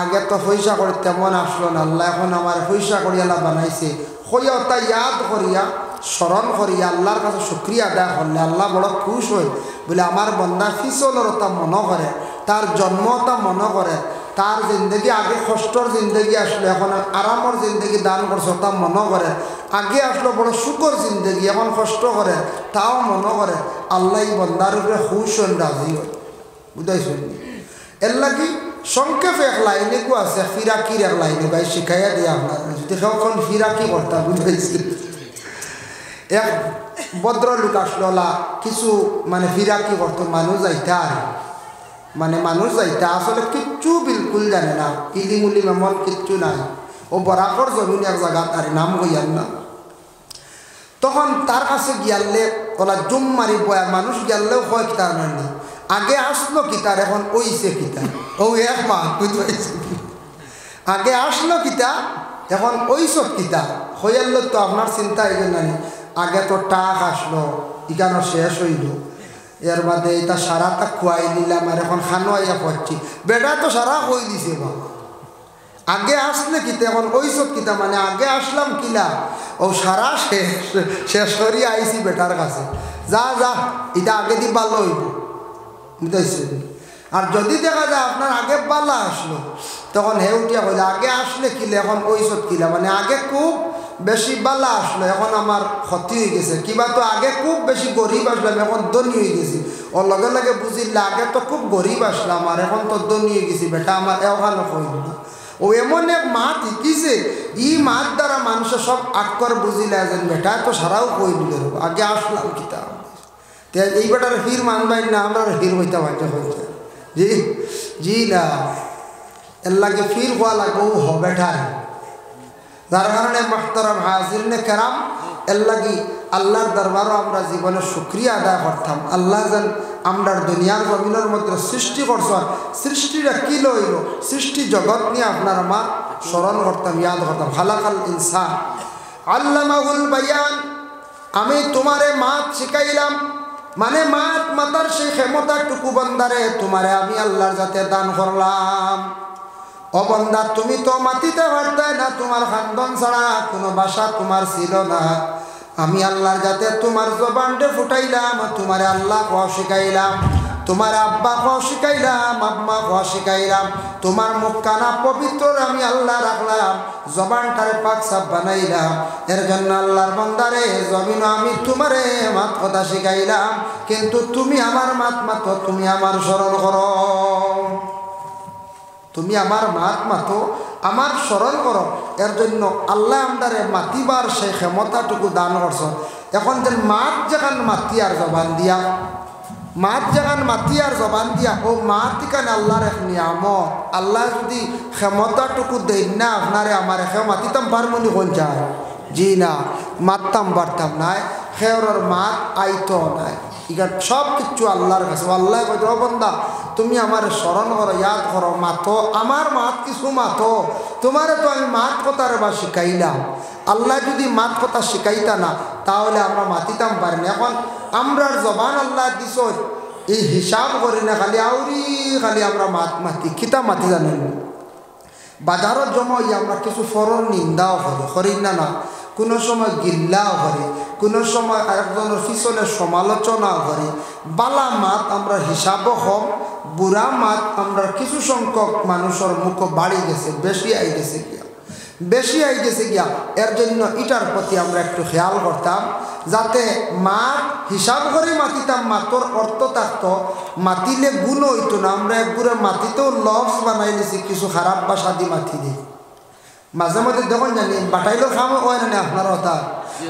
আগে তো পয়সা করে তেমন আসলো না, আল্লাহ এখন আমার পয়সা করিয়ালা বানাইছে, হইয়া ওটা ইয়াদ করিয়া স্মরণ করিয়া আল্লাহর কাছে শুক্রিয়া আদায় করলে আল্লাহ বড় খুশ হয়। বলে আমার বন্দা পিছনের ওটা মনে করে, তার জন্মটা মনে করে, তার জিন্দগি আগে কষ্টর জিন্দগি আসলো, এখন আরামর জিন্দগি দান করছে তা মনে করে, আগে আসলো বড় সুখর জিন্দগি, এখন কষ্ট করে তাও মনে করে। আল্লাহ বন্দার উপরে খুশ হন, রাজি হয়। বুঝাইছেন? এর লাগি সংক্ষেপে এক লাইনে কো আছে, ফিরাকির এক লাইনে ভাই শিখাইয়া দিয়ে আপনার যদি কখন ফিরাকি করতাম। বুঝাইছি? এক ভদ্রলোক আসলো, কিছু মানে ফিরাকি করতো, মানুষ যাইতা আর মানে মানুষ যাইতা আসলে কিচ্ছু বিলকুল জানে না, ইলিমুলি মেমন কিচ্ছু নাই, ও বরাকর জমিন এক জায়গা তার নাম হইয়ার না। তখন তার কাছে গিয়ালে ওলা জুম মারি বয়া মানুষ গিয়ালেও হয় কি তার মানে আগে আসলো কি তার এখন ওইছে কিতা, ও এক মা বুঝতে আগে আসলো কিতা এখন ওইসব কিতা হইয়াল। তো আপনার চিন্তা এই জন্য আগে তো টাক আসলো, ইকানো শেষ হইল, এর বাদে এটা সারাটা খুয়াই নিলাম, আর এখন খানোয়াইয়া পড়ছি, বেটা তো সারা হয়ে দিছে বা আগে আসলে কিতা এখন ওইসব কিতা, মানে আগে আসলাম কিলা ও সারা শেষ করিয়া আইসি বেটার কাছে, যা যা এটা আগে দি ভালো হইব। বুঝতেছেন? আর যদি দেখা যায় আপনার আগে পাল্লা আসলো, তখন হে উঠিয়া হইলে আগে আসলে কিলে এখন ওইসব কিলা, মানে আগে খুব বেশি বালা আসলো, এখন আমার ক্ষতি হয়ে গেছে, কিবা তো আগে খুব বেশি গরিব আসলাম, এখন ধনী হয়ে গেছি, ওর লগে লগে বুঝিলে আগে তো খুব গরিব আসলাম আর এখন তো ধনী হয়ে গেছি, বেটা আমার এওখানে কইল না। ও এমন এক মাত শিখিছে, ই মাত দ্বারা মানুষের সব আক্কর বুঝিলে যেন বেটা তো সারাও কই দিলে আগে আসলাম কিতা। এই বেটার ফির মানবাই না, আমরা ফির হইতে হইতে হইতে জি জি না, এর লাগে ফির হওয়া লাগবো হবে ঠাই। যার কারণে মুহতারাম হাজিরিনে কেরাম, এর লাগি আল্লাহর দরবারও আমরা জীবনে শুকরিয়া আদায় করতাম। আল্লাহ যেন আমরা দুনিয়ার জমিনের মধ্যে সৃষ্টি করছেন, সৃষ্টিটা কী লইল, সৃষ্টি জগৎ নিয়ে আপনার আমার স্মরণ করতাম, ইয়াদ করতাম। খালাকাল ইনসান আল্লামাহুল বায়ান, আমি তোমারে মাত শিখাইলাম, মানে মাত মাতার সেই ক্ষমতাটুকু বন্দারে তোমারে আমি আল্লাহর যাতে দান করলাম। ও বন্দা, তুমি তো মাতিতে পারতে না, তোমার খান্দন ছাড়া কোনো ভাষা তোমার ছিল না, আমি আল্লাহর যাতে তোমার জবানটা ফুটাইলাম, তোমারে আল্লাহ কওয়া শিখাইলাম, তোমার আব্বা কওয়া শিখাইলাম, আম্মা কওয়া শিখাইলাম, তোমার মুখ কানা পবিত্র আমি আল্লাহ রাখলাম, জবানটারে পাক সাফ বানাইলাম। এর জন্য আল্লাহর বান্দারে জমিন আমি তোমারে মাত কথা শিখাইলাম, কিন্তু তুমি আমার মাত মাতো, তুমি আমার স্মরণ করো, তুমি আমার মাত মাতো, আমার স্মরণ করো। এর জন্য আল্লাহ আমাদের মাতিবার সেই ক্ষমতাটুকু দান করছ। এখন যে মাত যেখান মাতি আর জবান দিয়া, মাত যেখান মাতি আর জবান দিয়া, ও মাত এখানে আল্লাহর এক নিয়ামত। আল্লাহ যদি ক্ষমতাটুকু দেন না আপনারে আমার খেয়ে মাতিতাম পারমনি কোন যায়, জি না, মাততাম পারতাম নাই, খেয়র মাত আইতো নাই, এখানে সব কিছু আল্লাহর কাছে। আল্লাহ কইল, বন্দা তুমি আমার স্মরণ করো, ইয়াদ করো, মাতো, আমার মাত কিছু মাতো, তোমারে তো আমি মাত কথার বা শিখাইলাম। আল্লাহ যদি মাত কথা শিখাইতা না তাহলে আমরা মাতিতাম পারিনি। এখন আমরার জবান আল্লাহ দিস, এই হিসাব করি না, খালি আউরি খালি আমরা মাত মাতি, কিতা মাতি জানেন, বাজারত জমা হইয়া আমরা কিছু ফরর নিন্দাও করি না না, কোনো সময় গিল্লাও করে, কোনো সময় আরেকজনের পিছনে সমালোচনাও করে। বালা মাত আমরা হিসাবও কম, বুড়া মাত আমরা কিছু সংখ্যক মানুষের মুখ বাড়ি গেছে, বেশি আই গেছে গিয়া, বেশি আই গেছে গিয়া। এর জন্য এটার প্রতি আমরা একটু খেয়াল করতাম, যাতে মাত হিসাব করে মাতিতাম, মাতর অর্থ থাকতো, মাতিলে গুণ হইতো না। আমরা একগুড়ে মাতিতেও লফজ বানাই নিছি, কিছু খারাপ ভাষা দিয়ে মাতি দিই, মাঝে মধ্যে দেখুন জানি বাটাইলোর খাম হয় না আপনার কথা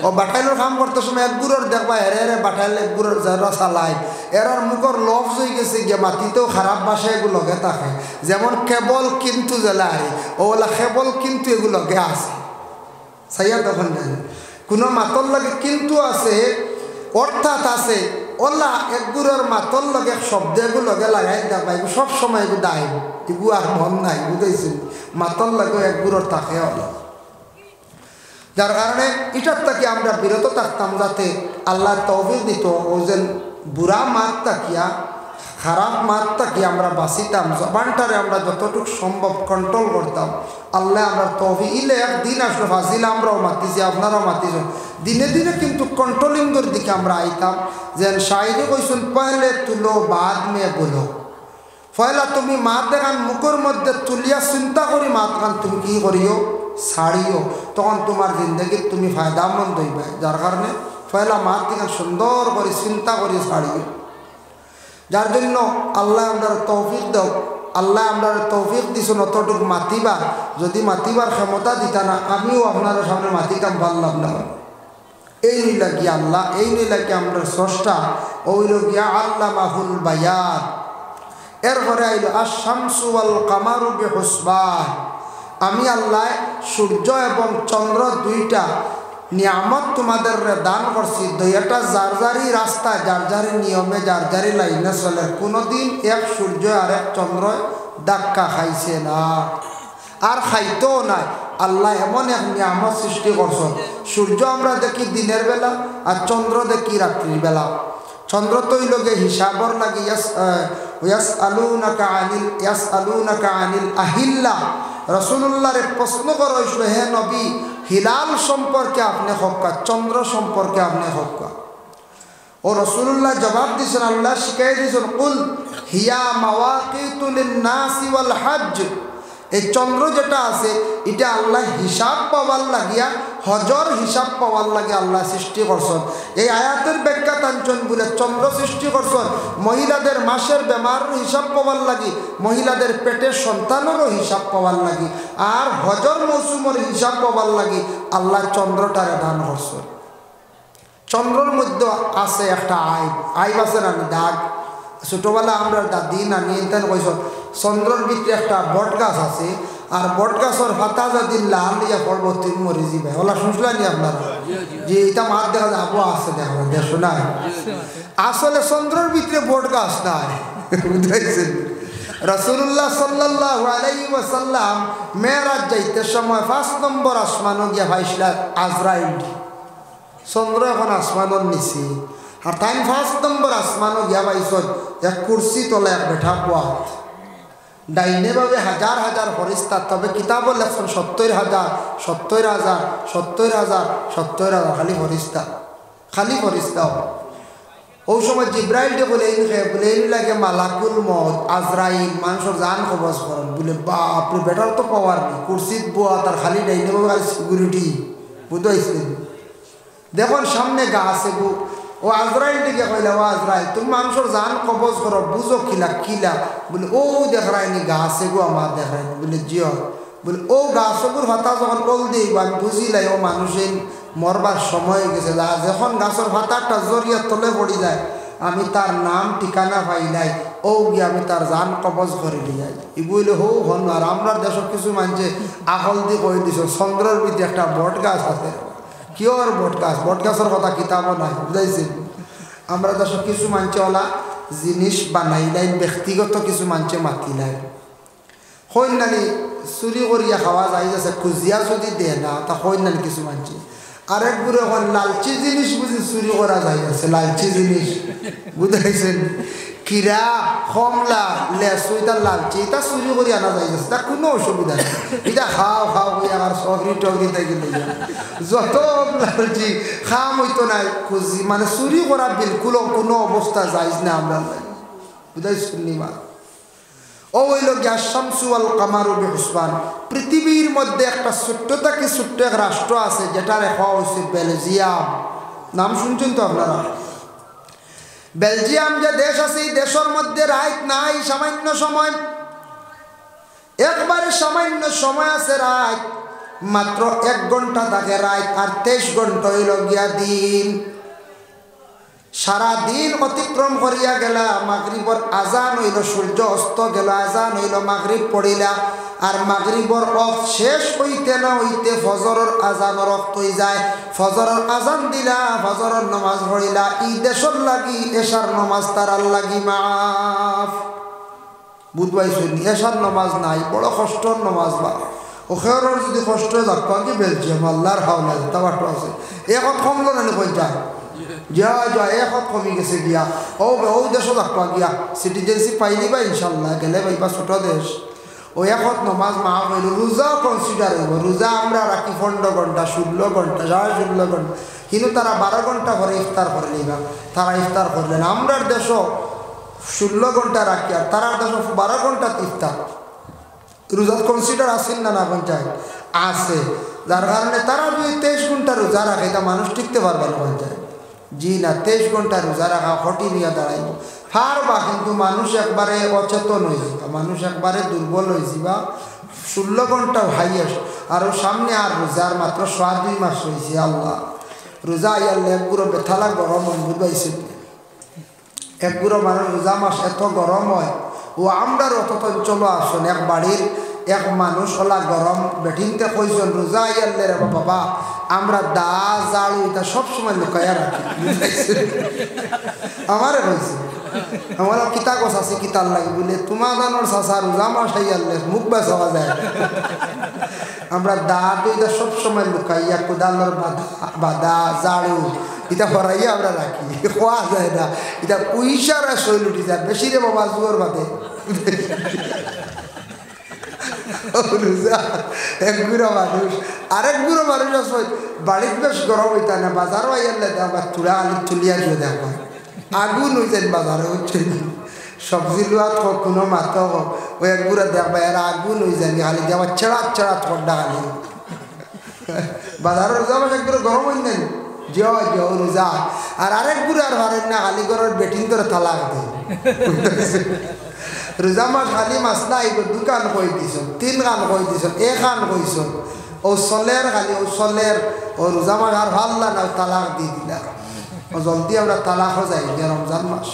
ও বাটাইলোর খাম করতে সময় এক গুড়োর দেখবা হেরে হেরে বাটাইল এক গুড়োর যারা চালায় এরার মুখর লফ হয়ে গেছে গিয়ে মাটিতেও খারাপ বাসা এগুলোকে থাকে যেমন কেবল কিন্তু জেলায় ওলা কেবল কিন্তু এগুলোকে আছে সাইয়া তখন জানি কোনো মাতর লাগে কিন্তু আছে অর্থাৎ আছে ওলা এক গুড়োর মাতর লগে শব্দ এগুলোকে লাগাই দেখবা এগুলো সব সময় এগুলো দায় এগু আর মন নাই বুঝেছেন মাতর লাগে এক গুড়োর থাকে ওলা যার কারণে এটার থেকে আমরা বিরত থাকতাম যাতে আল্লাহ তৌফিক দিত ও যে বুড়া মাত তাকিয়া খারাপ মাত তাকিয়া আমরা বাঁচিতাম জবানটারে আমরা যতটুকু সম্ভব কন্ট্রোল করতাম আল্লাহ আমরা তৌফিক ইলে একদিন আসলো ফাজিল আমরাও মাতিছি আপনারাও মাতিছেন দিনে দিনে কিন্তু কন্ট্রোলিংয়ের দিকে আমরা আইতাম যেন শায়রি কইসুন পহলে তুলো বাদ মে বলো পয়লা তুমি মাত দেখান মুখের মধ্যে তুলিয়া চিন্তা করি মাত গান তুমি কি করিও ছাড়িও তখন তোমার জিন্দগি তুমি ফায়দামন্দ হইবে যার কারণে পয়লা মাত দেখান সুন্দর করে চিন্তা করি ছাড়িও যার জন্য আল্লাহ আমরা তৌফিক দাও আল্লাহ আমরা তৌফিক দিছেন অতটুকু মাতিবার যদি মাতিবার ক্ষমতা দিতা না আমিও আপনার সামনে মাতিতাম পারলাম না এই নিলা কি আল্লাহ এই নিলা কি আমরা স্রষ্টা ওইল গিয়া আল্লাহ মাহুল বায়াত এরপরে আইল আশ-শামসু ওয়াল কামারু বিহুসবান আমি আল্লাহ সূর্য এবং চন্দ্র দুইটা নিয়ামত তোমাদের দান করছি দুইটা যার যারই রাস্তা যার যারই নিয়মে যার যারই লাইনে চলে কোনোদিন এক সূর্য আর এক চন্দ্র ধাক্কা খাইছে না আর খাইতেও নাই আল্লাহ এমন এক নিয়ামত সৃষ্টি করছেন সূর্য আমরা দেখি দিনের বেলা আর চন্দ্র দেখি রাত্রির বেলা চন্দ্র তৈ লগে হিসাবর লাগে ইয়াসআলুনাকা আনিল আহিল্লা রাসূলুল্লাহরে প্রশ্ন করা হয়েছিল হে নবী হিলাল সম্পর্কে আপনি হক্কা চন্দ্র সম্পর্কে আপনি হক্কা ও রাসূলুল্লাহ জবাব দিয়েছেন আল্লাহ শিখাই দিয়েছেন কুল হিয়া মাওয়াকিতু লিন-নাসি ওয়াল হজ্জ এই চন্দ্র যেটা আছে এটা আল্লাহ হিসাব পাওয়ার লাগিয়া হজর হিসাব পাওয়ার লাগে আল্লাহ সৃষ্টি করছেন এই আয়াতের ব্যাখ্যা টানছেন বলে চন্দ্র সৃষ্টি করছেন মহিলাদের মাসের বেমার হিসাব পাওয়ার লাগি মহিলাদের পেটের সন্তানেরও হিসাব পাওয়ার লাগি আর হজর মৌসুমের হিসাব পাওয়ার লাগি আল্লাহ চন্দ্রটারে দান করছেন চন্দ্রের মধ্যে আছে একটা আইব আছে না দাগ ছোটবেলা আমরা দাদি নানি তেন কইস চন্দ্রের ভিতরে একটা বট গাছ আছে আর বট গাছের পাতা যদি লাল দিয়া পড়ব তুমি মরে যাবে ওলা শুনছিলেন আপনারা যে এটা মাছ দেখা যাবো আছে দেখা দেখো না আসলে চন্দ্রের ভিতরে বট গাছ নাই বুঝাইছেন রাসূলুল্লাহ সাল্লাল্লাহু আলাইহি ওয়াসাল্লাম মেরাজ যাইতে সময় 5 নম্বর আসমানে গিয়া ভাইসলা আজরাইল চন্দ্র এখন আসমানের নিচে আর তাই 5 নম্বর আসমানও গিয়া পাইছন এক কুর্সি তলে এক বেঠা পাত ডাইনে ভাবে হাজার হাজার ফরিস্তা তবে কিতাবও লেখছেন 70,000 খালি ফরিস্তা ওই সময় জিব্রাইলকে বলে এই লাগে মালাকুল মত আজরাইল মানুষের জান কবজ করেন বলে বাপরে বেটার তো পাওয়ার নেই কুর্সিত বোয়া তার খালি ডাইনে ভাবে সিকিউরিটি বুঝাইছিলেন দেখুন সামনে গাছ এগু ও আজরাইল দিকে কইলা ও আজরাইল তুমি মানুষের জান কবজ করো বুঝো কিলা বলে ও দেখায়নি গাছ এগু আমার দেখায়নি বলে জিও বলে ও গাছগুর ভাতা যখন কল দিই আমি বুঝিলাই ও মানুষের মরবার সময় গেছে যখন গাছের ভাতাটা জড়িয়ে তলে পড়ি যায় আমি তার নাম ঠিকানা পাই নাই ও গিয়ে আমি তার জান কবজ করে যাই ই বইলে হো হন আর আমরা দেশের কিছু মানুষে আকল দিয়ে কই দিছ চন্দ্রের ভিতরে একটা বট গাছ আছে কিয়র বট গাছের কথা কিতাবও নাই বুঝাইছে আমরা দেশের কিছু মানুষ ওলা জিনিস বানাইলাই ব্যক্তিগত কিছু মানুষে মাতিলাই কইনানি চুরি করিয়া খাওয়া যায় যাচ্ছে খুঁজিয়া যদি দেয় না তা কইনানি কিছু মানুষে আরেক বুড়ো এখন লালচি জিনিস বুঝি চুরি করা যায় আছে লালচি জিনিস বুঝাইছেন কিরা কমলা লেসু এটা লালচি এটা চুরি করে আনা যায় তা কোনো অসুবিধা নেই এটা খাও হয়ে আমার সগরি টগরি থেকে যত লালচি খাম হইতো নাই খুঁজি মানে চুরি করা বিলকুল কোনো অবস্থা যাইজ না আমরা বুঝাইছেন নিমা ও হইল আশ-শামসু ওয়াল কামারু বিহুসবান পৃথিবীর মধ্যে একটা ছোট্ট থেকে ছোট্ট এক রাষ্ট্র আছে যেটা রেখা হয়েছে বেলজিয়াম নাম শুনছেন তো আপনারা বেলজিয়াম যে দেশ আছে এই দেশের মধ্যে রাত নাই সামান্য সময় একবারে সামান্য সময় আছে রাত মাত্র 1 ঘন্টা থাকে রাত, আর 23 ঘন্টা হইল গিয়া দিন। সারা দিন অতিক্রম করিয়া গেলা, মাগরিবর আজান হইল, সূর্য অস্ত গেল, আজান হইল, মাগরিব পড়িলা, আর মাগরিবর ওয়াক্ত শেষ হইতে না হইতে ফজরের আজানের ওয়াক্ত হয়ে যায়। ফজরের আজান দিলা, ফজরের নামাজ পড়িলা, ঈদেশর লাগি এশার নামাজ তারার লাগি মাফ। বুধবাই শুনি এশার নামাজ নাই, বড় কষ্টর নামাজ। বা ওখের যদি কষ্ট যাক কি বেলজিয়াম আল্লাহর হাওলা তাবাটো আছে, এখন কমলো না কই যায় যা যা এখন কমি গেছে গিয়া। ও দেশ যাক গিয়া সিটিজেনশিপ পাইলি বা ইনশাল্লাহ গেলে ভাইবা ছোট দেশ। ও এখন নমাজ মাফ হইল। রোজাও কনসিডার হইব। রোজা আমরা রাখি 15 ঘন্টা, 16 ঘন্টা, 16 ঘন্টা, কিন্তু তারা 12 ঘন্টা করে ইফতার করে নিবা। তারা ইফতার করলেন, আমরার দেশও 16 ঘন্টা রাখি, আর তারার দেশও 12 ঘন্টা ইফতার। রোজা কনসিডার আসেন না না পঞ্চায়েত আছে, যার কারণে তারা যদি 23 ঘন্টা রোজা রাখে তা মানুষ টিকতে পারবে না পঞ্চায়েত। জি না, 23 ঘন্টা রোজা রাখা হটি নিয়ে দাঁড়াইব পারবা, কিন্তু মানুষ একবারে অচেতন হয়ে যাবা, মানুষ একবারে দুর্বল হয়ে যাবা। 16 ঘন্টা হাইয়েস্ট, আর সামনে আর রোজার মাত্র 2 মাস হয়েছে। আল্লাহ রোজা আইয়ালে একগুলো বেথালা গরম বুঝবাইছে, একগুলো মানুষ রোজা মাস এত গরম হয়। ও আমরার অত চলো আসুন, এক বাড়ির এক মানুষ ওলা গরম বেঠিনতে কইছেন রোজা আইয়ালে রে বাবা আমরা দা জাড়ু এটা সবসময় লুকাইয়া রাখি। আমারে কইছে আমার কিতা কস আছে কিতার লাগে বলে তোমার জানোর চাষা রোজা মাস আইয়ালে মুখ বেচাওয়া যায়। আমরা দা দুইটা সবসময় লুকাইয়া কোদালের বাদা জাড়ু এটা ভরাইয়া আমরা রাখি, খোয়া যায় না। এটা পয়সার শৈল উঠি যায় বেশি রে বাবা জোর বাদে। এক গুঁড়ো মানুষ আরেক গুঁড়ো মানুষ আছে বাড়ির বেশ গরম হইতা না, বাজারও আইয়ালে আবার চূড়া আলি তুলিয়া দিয়ে দেখো আগুন হইতেন বাজারে হচ্ছে সবজি লোয়াত হোক কোনো মাত হোক ওই এক গুঁড়ো দেখবা এরা আগুন হয়ে যায়নি খালি যাবার চেড়াত চেড়াত খড্ডা খালি বাজারের রোজা মাস এক গুঁড়ো গরম হই নেন রোজা। আর আরেক গুঁড়ো আর ভারেন না খালি ঘরের বেটিং করে তালাক দেয়। রোজা মাস খালি মাছ না আইব 2 কান কই দিছ, 3 কান কই দিছ, 1 কান কইছ, ও চলের খালি ও চলের ও রোজা মাস আর ভাল না তালাক দি দিলা। ও জলদি আমরা তালাকও যাই যে রমজান মাস।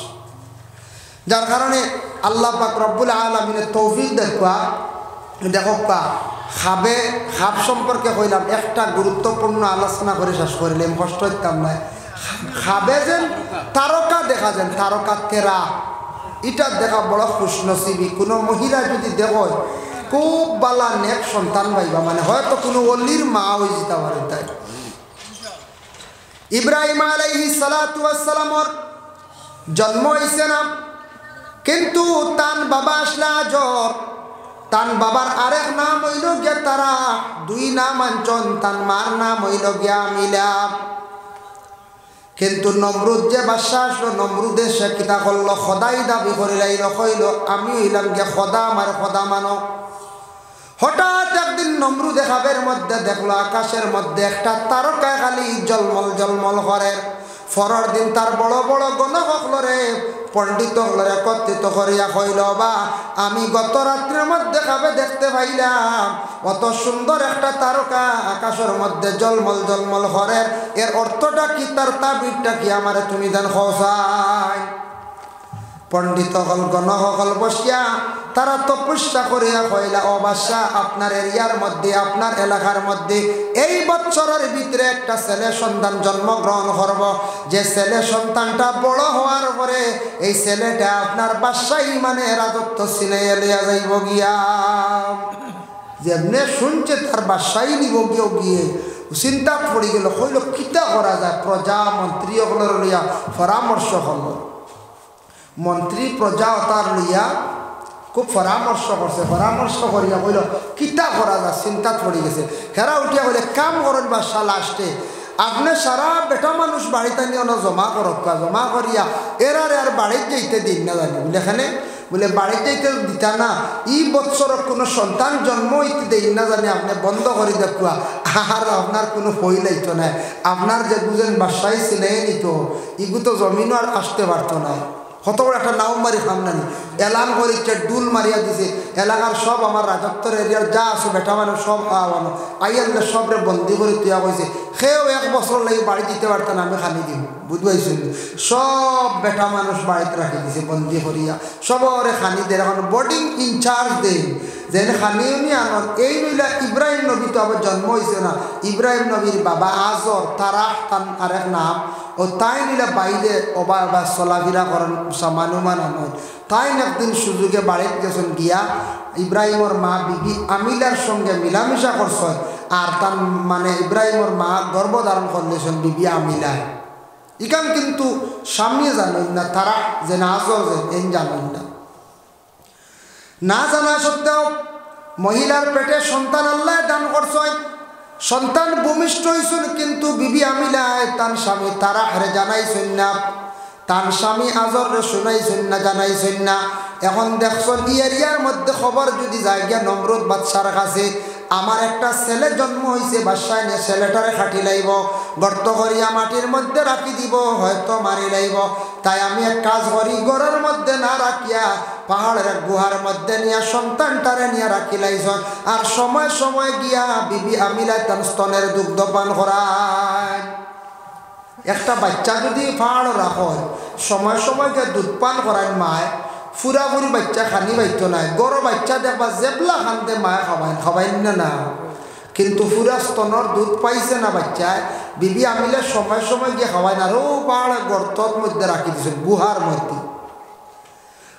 যার কারণে আল্লাহ পাক রব্বুল আলামিনের তৌফিক দেখবা দেখো খাবে খাপ সম্পর্কে কইলাম একটা গুরুত্বপূর্ণ আলোচনা করে শেষ করিলাম, কষ্ট হইতাম না। খাবে যেন তারকা দেখা যান, তারকা তেরা এটা দেখা বড় খুশনসিবি। কোনো মহিলা যদি দেখো খুব বালা নেক সন্তান পাইবা, মানে হয়তো কোনো অলির মা হয়ে যেতে পারে। তাই ইব্রাহিম আলাইহিস সালাতু ওয়াস সালামর জন্ম হইছে না, কিন্তু তান বাবা আসলা জ্বর। তান বাবার আরেক নাম হইল গিয়া তারা, 2 নাম আনচন। তান মার নাম হইল গিয়া মিলা। কিন্তু নমরুদ যে বাদশা আসলো, নমরুদে সে কিতা করলো খোদাই দাবি করিলাইল, কইল আমি হইলাম গিয়া খোদা, আমার খোদা মানো। হঠাৎ একদিন নমরুদে খাবের মধ্যে দেখলো আকাশের মধ্যে একটা তারকা খালি জলমল জলমল করে। পরের দিন তার বড় বড় গণকলরে পণ্ডিত হলরে একত্রিত করিয়া কইল বা আমি গত রাত্রের মধ্যে খাবে দেখতে পাইলাম অত সুন্দর একটা তারকা আকাশের মধ্যে জলমল জলমল করে, এর অর্থটা কি, তার তাবিরটা কি আমারে তুমি দেন খোসাই। পণ্ডিত হল গণকল বসিয়া তারা তপস্যা করিয়া কইলা ও বাদশা আপনার এরিয়ার মধ্যে আপনার এলাকার মধ্যে এই বছরের ভিতরে একটা ছেলে সন্তান জন্মগ্রহণ করব, যে ছেলে সন্তানটা বড় হওয়ার পরে এই ছেলেটা আপনার বাদশাহী মানে রাজত্ব ছিনাইয়া লইয়া যাইব গিয়া। যেমনে শুনছে তার বাদশাহী নিব গিয়ে চিন্তা পড়ে গেল, কইল কিতা করা যায়। প্রজা মন্ত্রী ওগুলোর লইয়া পরামর্শ হল। মন্ত্রী প্রজা তার লইয়া খুব পরামর্শ করছে, পরামর্শ করিয়া কইল কিতা করা যায়, চিন্তা পড়ে গেছে। হেরা উঠিয়া কইলে কাম করেন বাদশা লাস্টে আপনি সারা বেটা মানুষ বাড়িতে নিয়ে জমা করক, জমা করিয়া এরারে আর বাড়িতে যাইতে দিন না জানি বলে এখানে বলে বাড়িতে যাইতে দিতা না, ই বছর কোনো সন্তান জন্ম হইতে দেই না জানি আপনি বন্ধ করে দেখুয়া, আর আপনার কোনো হই লাইতো না। আপনার যে বুঝেন বাদশাহী ছিলেই নিত, ইগু তো জমিনও আর আসতে পারতো না। কত বড় একটা নাউমারি খামনানি এলান করিচ্ছে ডুল মারিয়া দিছে এলাকার সব আমার রাজত্বর এরিয়ার যা আছে বেটা মানুষ সব আওয়ানো আইয়ালে সবরে বন্দি করে তুয়া কইছে সেও 1 বছর লাগে বাড়ি দিতে পারতেন আমি খালি দিম বুঝবাইছেন সব বেটা মানুষ বাড়িতে রাখি দিছে বন্দি করিয়া সবরে খানি দেয় এখন বোর্ডিং ইনচার্জ দেয় যেন খানিও নি আনন এই নইলা ইব্রাহিম নবী তো আবার জন্ম হয়েছে না ইব্রাহিম নবীর বাবা আজর তারাহ তান আরেক নাম ও তাই নিলা বাইরে অবা চলাফেরা করেন সামানুমান আনয় তাই একদিন সুযোগে বাড়িতে গেছেন গিয়া ইব্রাহিমর মা বিবি আমিলার সঙ্গে মিলামিশা করছেন আর তার মানে ইব্রাহিমর মা গর্ভধারণ করলেছেন বিবি আমিলায় ইকান কিন্তু স্বামী জানেন না তারা যে না আজর যে জানেন না জানা সত্ত্বেও মহিলার পেটে সন্তান আল্লাহ দান করছেন সন্তান ভূমিষ্ঠ হয়েছেন কিন্তু বিবি আমিলায় তার স্বামী তারা হারে জানাইছেন না তার স্বামী আজর রে শুনাইছেন না জানাইছেন না এখন দেখছেন এই এরিয়ার মধ্যে খবর যদি যায় গিয়া নমরুদ বাদশার কাছে আমার একটা ছেলে জন্ম হয়েছে বাদশাহ নিয়ে ছেলেটারে খাটি লাইব গর্ত করিয়া মাটির মধ্যে রাখি দিব হয়তো মারি লাইব তাই আমি এক কাজ করি ঘরের মধ্যে না রাখিয়া পাহাড়ের গুহার মধ্যে নিয়ে সন্তানটারে নিয়ে রাখি লাইছন আর সময় সময় গিয়া বিবি আমিলা তার স্তনের দুগ্ধ পান করায় একটা বাচ্চা যদি পাহাড় রাখো সময় সময় গিয়ে দুধ পান করায় মায় ফুরাফুরি বাচ্চা খানি পাইতো নাই গড় বাচ্চা দেখবা জেবলা খানতে মায়ে খাবাইন না কিন্তু ফুরা স্তনের দুধ পাইছে না বাচ্চায় বিবি আমিলে সময় সময় গিয়ে খাওয়াই না আরও পাহাড় গর্তর মধ্যে রাখি দিয়েছে গুহার মধ্যে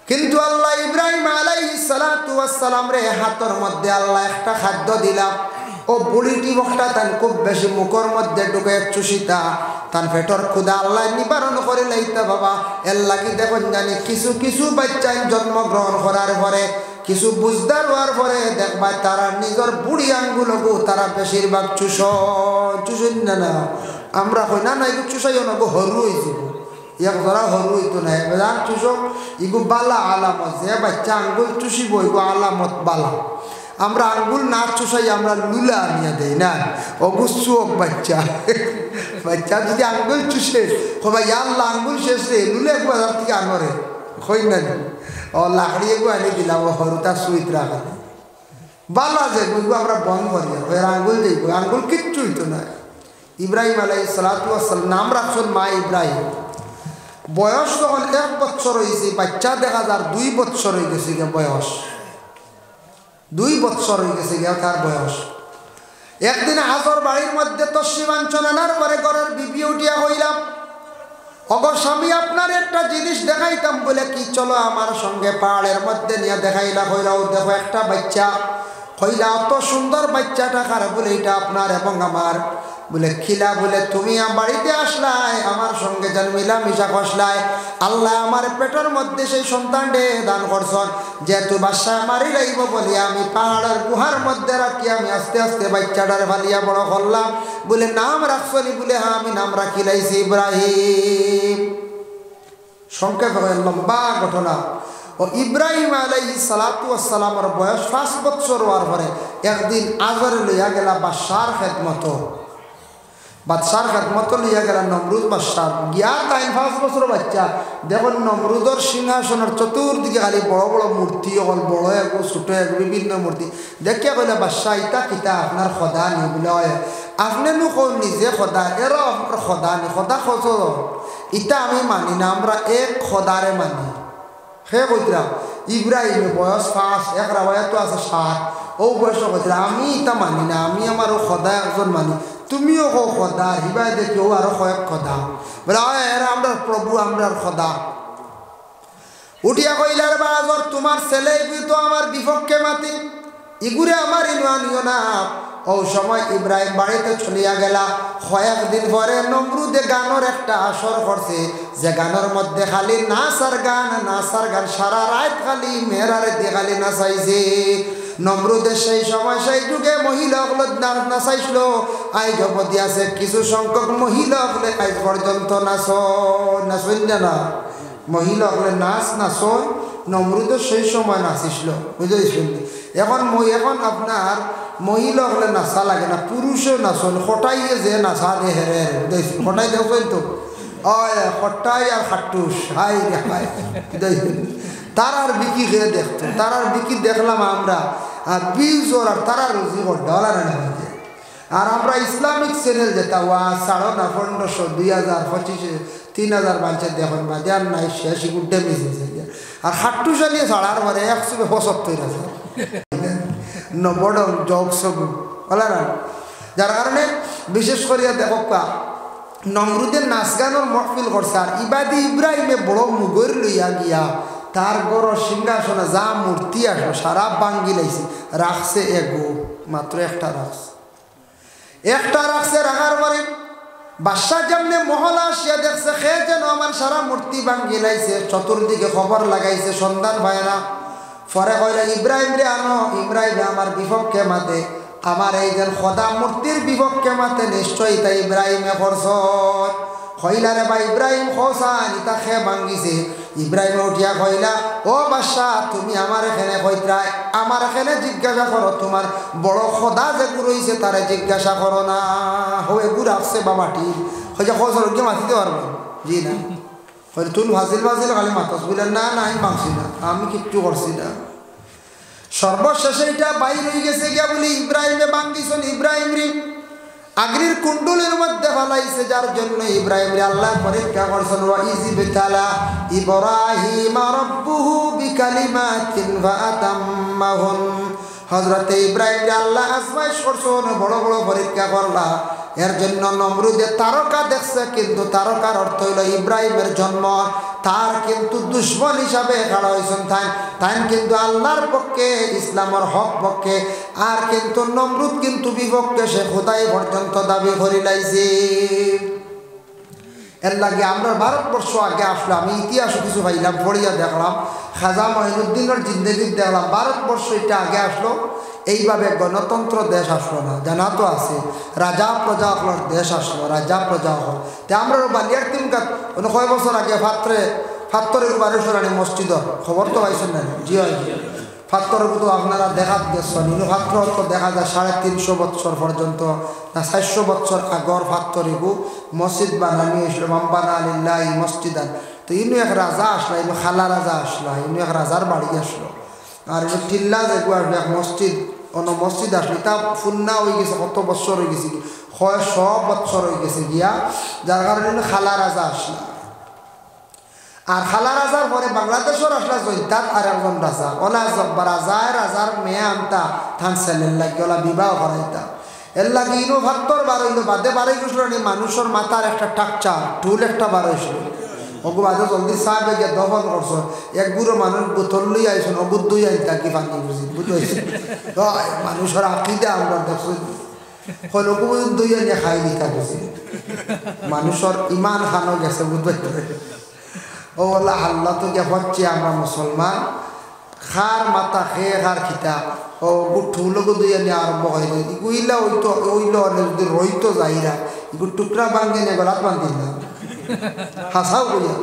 কিন্তু আল্লাহ ইব্রাহিম আলাইহিস সালাতু ওয়াস সালাম রে হাতের মধ্যে আল্লাহ একটা খাদ্য দিলাম ও বুড়িটি বকটা তান খুব বেশি মুখের মধ্যে ঢুকে চুষিতা তান পেটর ক্ষুধা আল্লাহ নিবারণ করে লাইতা বাবা এর লাগি দেখুন জানি কিছু কিছু বাচ্চা জন্মগ্রহণ করার পরে কিছু বুঝদার হওয়ার পরে দেখবা তারা নিজের বুড়ি আঙ্গুলকু তারা বেশিরভাগ চুষেন না আমরা কই না এগুলো চুষাইও না হরু হয়েছিল ইয়াক ধরা হরু হইতো না এবার চুষক ইগু বালা আলামত যে বাচ্চা আঙ্গুল চুষিব ইগু আলামত বালা আমরা আঙ্গুল না চুষাই আমরা লুলা আনিয়া দেই না অবশ্য বাচ্চা বাচ্চা যদি আঙ্গুল চুষে কবা ইয়াল্লা আঙ্গুল শেষ রে লুলে বাজার থেকে আনরে হই না ও লাকড়ি এগু আনি দিলাম ও হরুতা সুইত রাখা বালা যে বুঝবো আমরা বন্ধ করি এর আঙ্গুল দেখবো আঙ্গুল কিচ্ছু হইতো না ইব্রাহিম আলাইহিস সালাতু ওয়াস সালাম নাম রাখছেন মা ইব্রাহিম বয়স যখন 1 বছর হয়েছে বাচ্চা দেখা যার 2 বছর হয়ে গেছে বয়স 2 বছর হয়ে গেছে তার বয়স একদিন হাজর বাড়ির মধ্যে তসিবাঞ্চন আনার পরে ঘরের বিবি উঠিয়া হইলাম অগর স্বামী আপনার একটা জিনিস দেখাইতাম বলে কি চলো আমার সঙ্গে পাহাড়ের মধ্যে নিয়ে দেখাইলা হইলাও দেখো একটা বাচ্চা হইলা অত সুন্দর বাচ্চাটা খারাপ বলে এটা আপনার এবং আমার বলে খিলা বলে তুমি বাড়িতে আসলাই আমার সঙ্গে যেন মিলামিশা কষলাই আল্লাহ আমার পেটের মধ্যে সেই সন্তানটে দান করছন যেহেতু বাসায় মারি লাইব বলে আমি পাহাড়ের গুহার মধ্যে রাখি আমি আস্তে আস্তে বাচ্চাটার ফালিয়া বড় করলাম বলে নাম রাখছনি বলে হ্যাঁ আমি নাম রাখি লাইছি ইব্রাহিম সংক্ষেপে লম্বা ঘটনা ও ইব্রাহিম আলাইহিস সালাতু ওয়াস সালামের বয়স 5 বছর হওয়ার পরে একদিন আজরে লইয়া গেলা বাদশার খেদমত বাদশার খেদমত লইয়া গেলা নমরুদ বাদশার গিয়া তাই 5 বছর বাচ্চা দেখুন নমরুদর সিংহাসনের চতুর্দিকে খালি বড় বড় মূর্তি হল বড় এক ছোট এক বিভিন্ন মূর্তি দেখিয়া কইলে বাদশাহ ইতা কিতা আপনার খোদা নি বলে আপনি নো কোন নিজে খোদা এরা আপনার খোদা নি খোদা খোঁজ ইতা আমি মানি না আমরা এক খোদারে মানি হে কইতরা ইব্রাহিম বয়স 5 এক রাওয়ায়াত আছে 7 ও বয়স কইতরা আমি ইতা মানি না আমি আমার খোদা একজন মানি তুমিও কো খোদা হিবায় দেখো আর কয়েক খোদা বলে এরা আমরা প্রভু আমরা খোদা উঠিয়া কইলার বাজার তোমার ছেলে তো আমার বিপক্ষে মাতি ইগুরে আমার ইনওয়ানিও না ও সময় ইব্রাহিম বাড়িতে চলিয়া গেলা কয়েকদিন পরে নমরুদে গানের একটা আসর করছে যে গানের মধ্যে খালি নাচার গান সারা রাত খালি মেয়েরারে দিয়ে খালি নাচাইছে নমরুদের সেই সময় সেই যুগে মহিলাগুলো নাচাইছিল আই জপতি আছে কিছু সংখ্যক মহিলাগুলো আজ পর্যন্ত নাচন না মহিলাগুলো নাচন নমরুদের সেই সময় নাচিছিল বুঝেছেন এখন আপনার মহিলা হলে নাচা লাগে না পুরুষও নাচন হঠাইয়ে যে নাচা দে হেরে হঠাই দেখছেন তো খট্টাই আর খাট্টুস হাই রে হাই তার আর বিকি খেয়ে দেখতো তার আর বিকি দেখলাম আমরা আর বিউজোর আর তারা রুজি ডলার আর আমরা ইসলামিক চ্যানেল যেটা ওয়া 1500 2025 3000 বাঞ্চে দেখুন বাজার নাই শেষ গুড্ডে মিশে আর হাট্টু চালিয়ে ছাড়ার পরে 175 আছে বড় জগ সব বলা না যার কারণে বিশেষ করিয়া দেখো নমরুদের নাচ গানোর মহফিল করছে আর ইবাদি ইব্রাহিমে বড় মুগর লইয়া গিয়া তার গড় সিংহাসনে যা মূর্তি আসলো সারা বাঙ্গি লাইছে রাখছে এগো মাত্র একটা রাখছে রাখার পরে বাদশাহ যেমনি মহলা আসিয়া দেখছে খে যেন আমার সারা মূর্তি ভাঙ্গি লাইছে চতুর্দিকে খবর লাগাইছে সন্ধান পায় না পরে কইলা ইব্রাহিম রে আনো ইব্রাহিম আমার বিপক্ষে মাতে আমার এই যে খোদা মূর্তির বিপক্ষে মাতে নিশ্চয়ই তাই ইব্রাহিমে করছ কইলা রে বা ইব্রাহিম খোসান ইতা খে ভাঙ্গিছে ইব্রাহিম উঠিয়া কইলা ও বাদশাহ তুমি আমার এখানে কইত্রা আমার এখানে জিজ্ঞাসা করো তোমার বড় খোদা যে রইছে তারে জিজ্ঞাসা করো না হয়ে গুড় আসছে বা মাটি হয়ে খোঁজর গিয়ে মাতিতে পারবো জি না হয়তো তুল ভাজিল খালি মাতাস বললেন না না আমি ভাঙছি না আমি কিচ্ছু করছি না সর্বশেষে এটা বাইর হয়ে গেছে গিয়া বলি ইব্রাহিমে ভাঙ্গিছেন ইব্রাহিম রে আগরির কুণ্ডলের মধ্যে ফলাইছে যার জন্য ইব্রাহিম রে আল্লাহ পরীক্ষা করছেন ওয়া ইযবিতালা ইব্রাহিম রাব্বুহু বিকালিমাতিন ফাআতাম্মাহুন হযরতে ইব্রাহিম রে আল্লাহ আজমাইশ করছেন বড় বড় পরীক্ষা করলা এর জন্য নমরুদে তারকা দেখছে কিন্তু তারকার অর্থ হইল ইব্রাহিমের জন্ম তার কিন্তু দুশ্মন হিসাবে খাড়া হয়েছেন তাই কিন্তু আল্লাহর পক্ষে ইসলামের হক পক্ষে আর কিন্তু নমরুদ কিন্তু বিপক্ষে সে খোদাই পর্যন্ত দাবি করি লাইছে এর লাগে আমরা ভারতবর্ষ আগে আসলো আমি ইতিহাস কিছু পাইলাম পড়িয়া দেখলাম খাজা মঈনুদ্দিনের জিন্দেগি দেখলাম ভারতবর্ষ এটা আগে আসলো এইভাবে গণতন্ত্র দেশ আসলো না জানা তো আছে রাজা প্রজা হলোর দেশ আসলো রাজা প্রজা হল তে আমরা বালিয়ার তিনকাত কয় বছর আগে ফাত্তরের বারোশরানি মসজিদ খবর তো পাইছেন না জি হয় ফাত্তরের তো আপনারা দেখাত গেছেন ফাত্র তো দেখা যায় 350 বছর পর্যন্ত না 400 বছর আগর ফাত্তরিবু মসজিদ বানানি হয়েছিল মাম্বানা আলিল্লাহ মসজিদান তো ইনু এক রাজা আসলো ইনু খালা রাজা আসলো ইনু এক রাজার বাড়ি আসলো আর ইনু টিল্লা দেখবো আসলো এক মসজিদ অন্য মসজিদ আসলো তা ফুন্না হয়ে গেছে কত বছর হয়ে গেছে 100 বছর হয়ে গেছে গিয়া যার কারণে খালা রাজা আসলো আর খালা রাজার পরে বাংলাদেশের আসলা জৈতাত আর একজন রাজা ওলা রাজার মেয়ে আনতা থান ছেলের লাগে ওলা বিবাহ করাইতা এর লাগে ইনো ভাত্তর বার হইল বাদে বাড়ি গেছিল মানুষের মাথার একটা টাকচা টুল একটা বার হয়েছিল ওগু বাদে জলদি চাহ বেগে দফন করছো এক গুঁড়ো মানুষ বোতল লই আইসন অবুদ্ধই আইতা কি পানি বুঝি বুঝেছি মানুষের আঁকিতে আমরা দেখছো হলকু দই আনিয়ে খাই দিতা বুঝি মানুষের ইমান খানো গেছে বুঝতে ও আল্লাহ আল্লাহ তো যে হচ্ছে আমরা মুসলমান খার মাথা খেয়ে খার খিতা ও ঠুলগো দুই আনি আরম্ভ হয় ইগুইলা ওইল যদি রইতো যাইরা ইগু টুকরা ভাঙ্গে নিয়ে গলাত বান্ধিলাম হাসাও বইয়া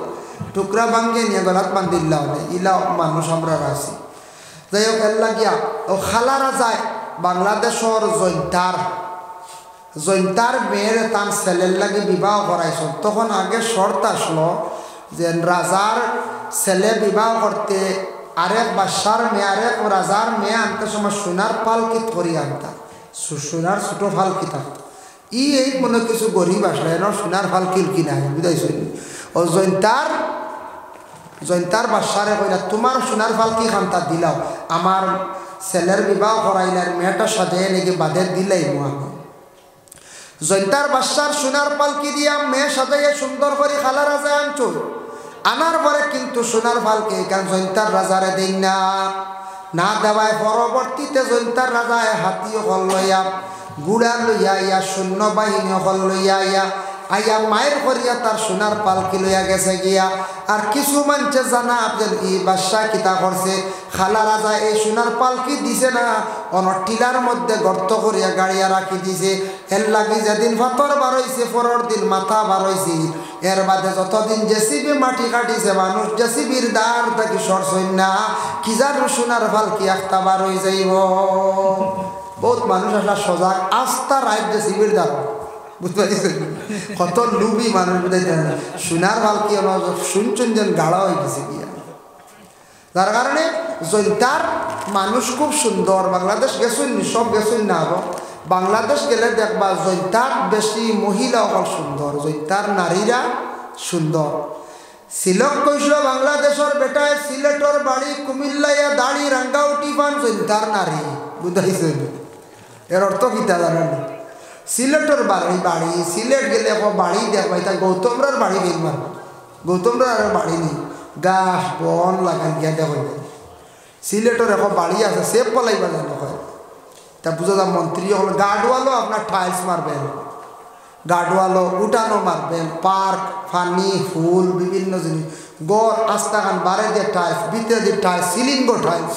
টুকরা ভাঙ্গে নিয়ে গলাত বান্ধিলাম ইলা মানুষ আমরা আছি যাই হোক এল্লা গিয়া ও খালারা যায় বাংলাদেশের জৈন্তার মেয়ের তার ছেলের লাগে বিবাহ করাইছ তখন আগে শর্ত আসলো যে রাজার ছেলে বিবাহ করতে আরেক বাদশার মেয়ে আরেক রাজার মেয়ে আনতে সময় সোনার পালকিত করি আনতা সোনার ছোট ফালকি থাকতো এই মনে কিছু গরিব আসলে এর সোনার ফালকিল কিনা বুঝাইছো ও জৈন্তার বাদশারে কইলা তোমার সোনার ফালকি খান্তা দিলাও আমার ছেলের বিবাহ করাইলার মেয়েটা সাজাই নাকি বাদে দিলাই আমি জৈন্তার বাদশার সোনার পালকি দিয়া মেয়ে সাজাইয়া সুন্দর করে খালা রাজা আনছো আনার পরে কিন্তু সোনার পালকি এখান জৈন্তার রাজারে দেই না দেওয়ায় পরবর্তীতে জৈন্তার রাজায় হাতিও হল লইয়া গুড়া লইয়া ইয়া সৈন্য বাহিনী হল লইয়া আইয়া মায়ের করিয়া তার সোনার পালকি লইয়া গেছে গিয়া আর কিছু মানুষে জানা আপনার এই বাদশাহ কিতা করছে খালা রাজা এই সোনার পালকি দিছে না টিলার মধ্যে গর্ত করিয়া গাড়িয়া রাখি দিছে এর লাগি যেদিন ফাতর বার হয়েছে পরের দিন মাথা বার হয়েছে এর বাদে যতদিন জেসিবি মাটি কাটিছে মানুষ জেসিবির দ্বার থাকি সরসই না কি জানো সোনার পালকি একটা বার হয়ে যাইব বহুত মানুষ আসলে সজাগ আস্থা রাইট জেসিবির দ্বার বুঝতে পারছেন কত লুবি মানুষ বুঝাইতে সোনার পালকি শুনছেন যেন গাড়া হয়ে গেছে গিয়া যার কারণে জৈন্তার মানুষ খুব সুন্দর বাংলাদেশ গেছেন সব গেছেন না আরো বাংলাদেশ গেলে দেখবা জৈন্তার বেশি মহিলা অকল সুন্দর জৈন্তার নারীরা সুন্দর সিলক কইছিল বাংলাদেশের বেটায় সিলেটর বাড়ি কুমিল্লাইয়া দাড়ি রাঙ্গাউটি পান জৈন্তার নারী বুঝাইছেন এর অর্থ কিতা জানেন সিলেটর বাড়ি সিলেট গেলে এখন বাড়ি দেখবা এটা গৌতমরার বাড়ি গেল মার গৌতমরার আর বাড়ি নেই গাছ বন লাগান গিয়া দেখবেন সিলেটর এখন বাড়ি আছে সেপ পলাইবা জানো হয় তা বুঝা যা মন্ত্রী হল গার্ডওয়ালও আপনার টাইলস মারবেন গার্ডওয়ালও উঠানো মারবেন পার্ক ফানি ফুল বিভিন্ন জিনিস গড় আস্তাখান বারে দিয়ে টাইলস ভিতরে দিয়ে টাইলস সিলিং গো টাইলস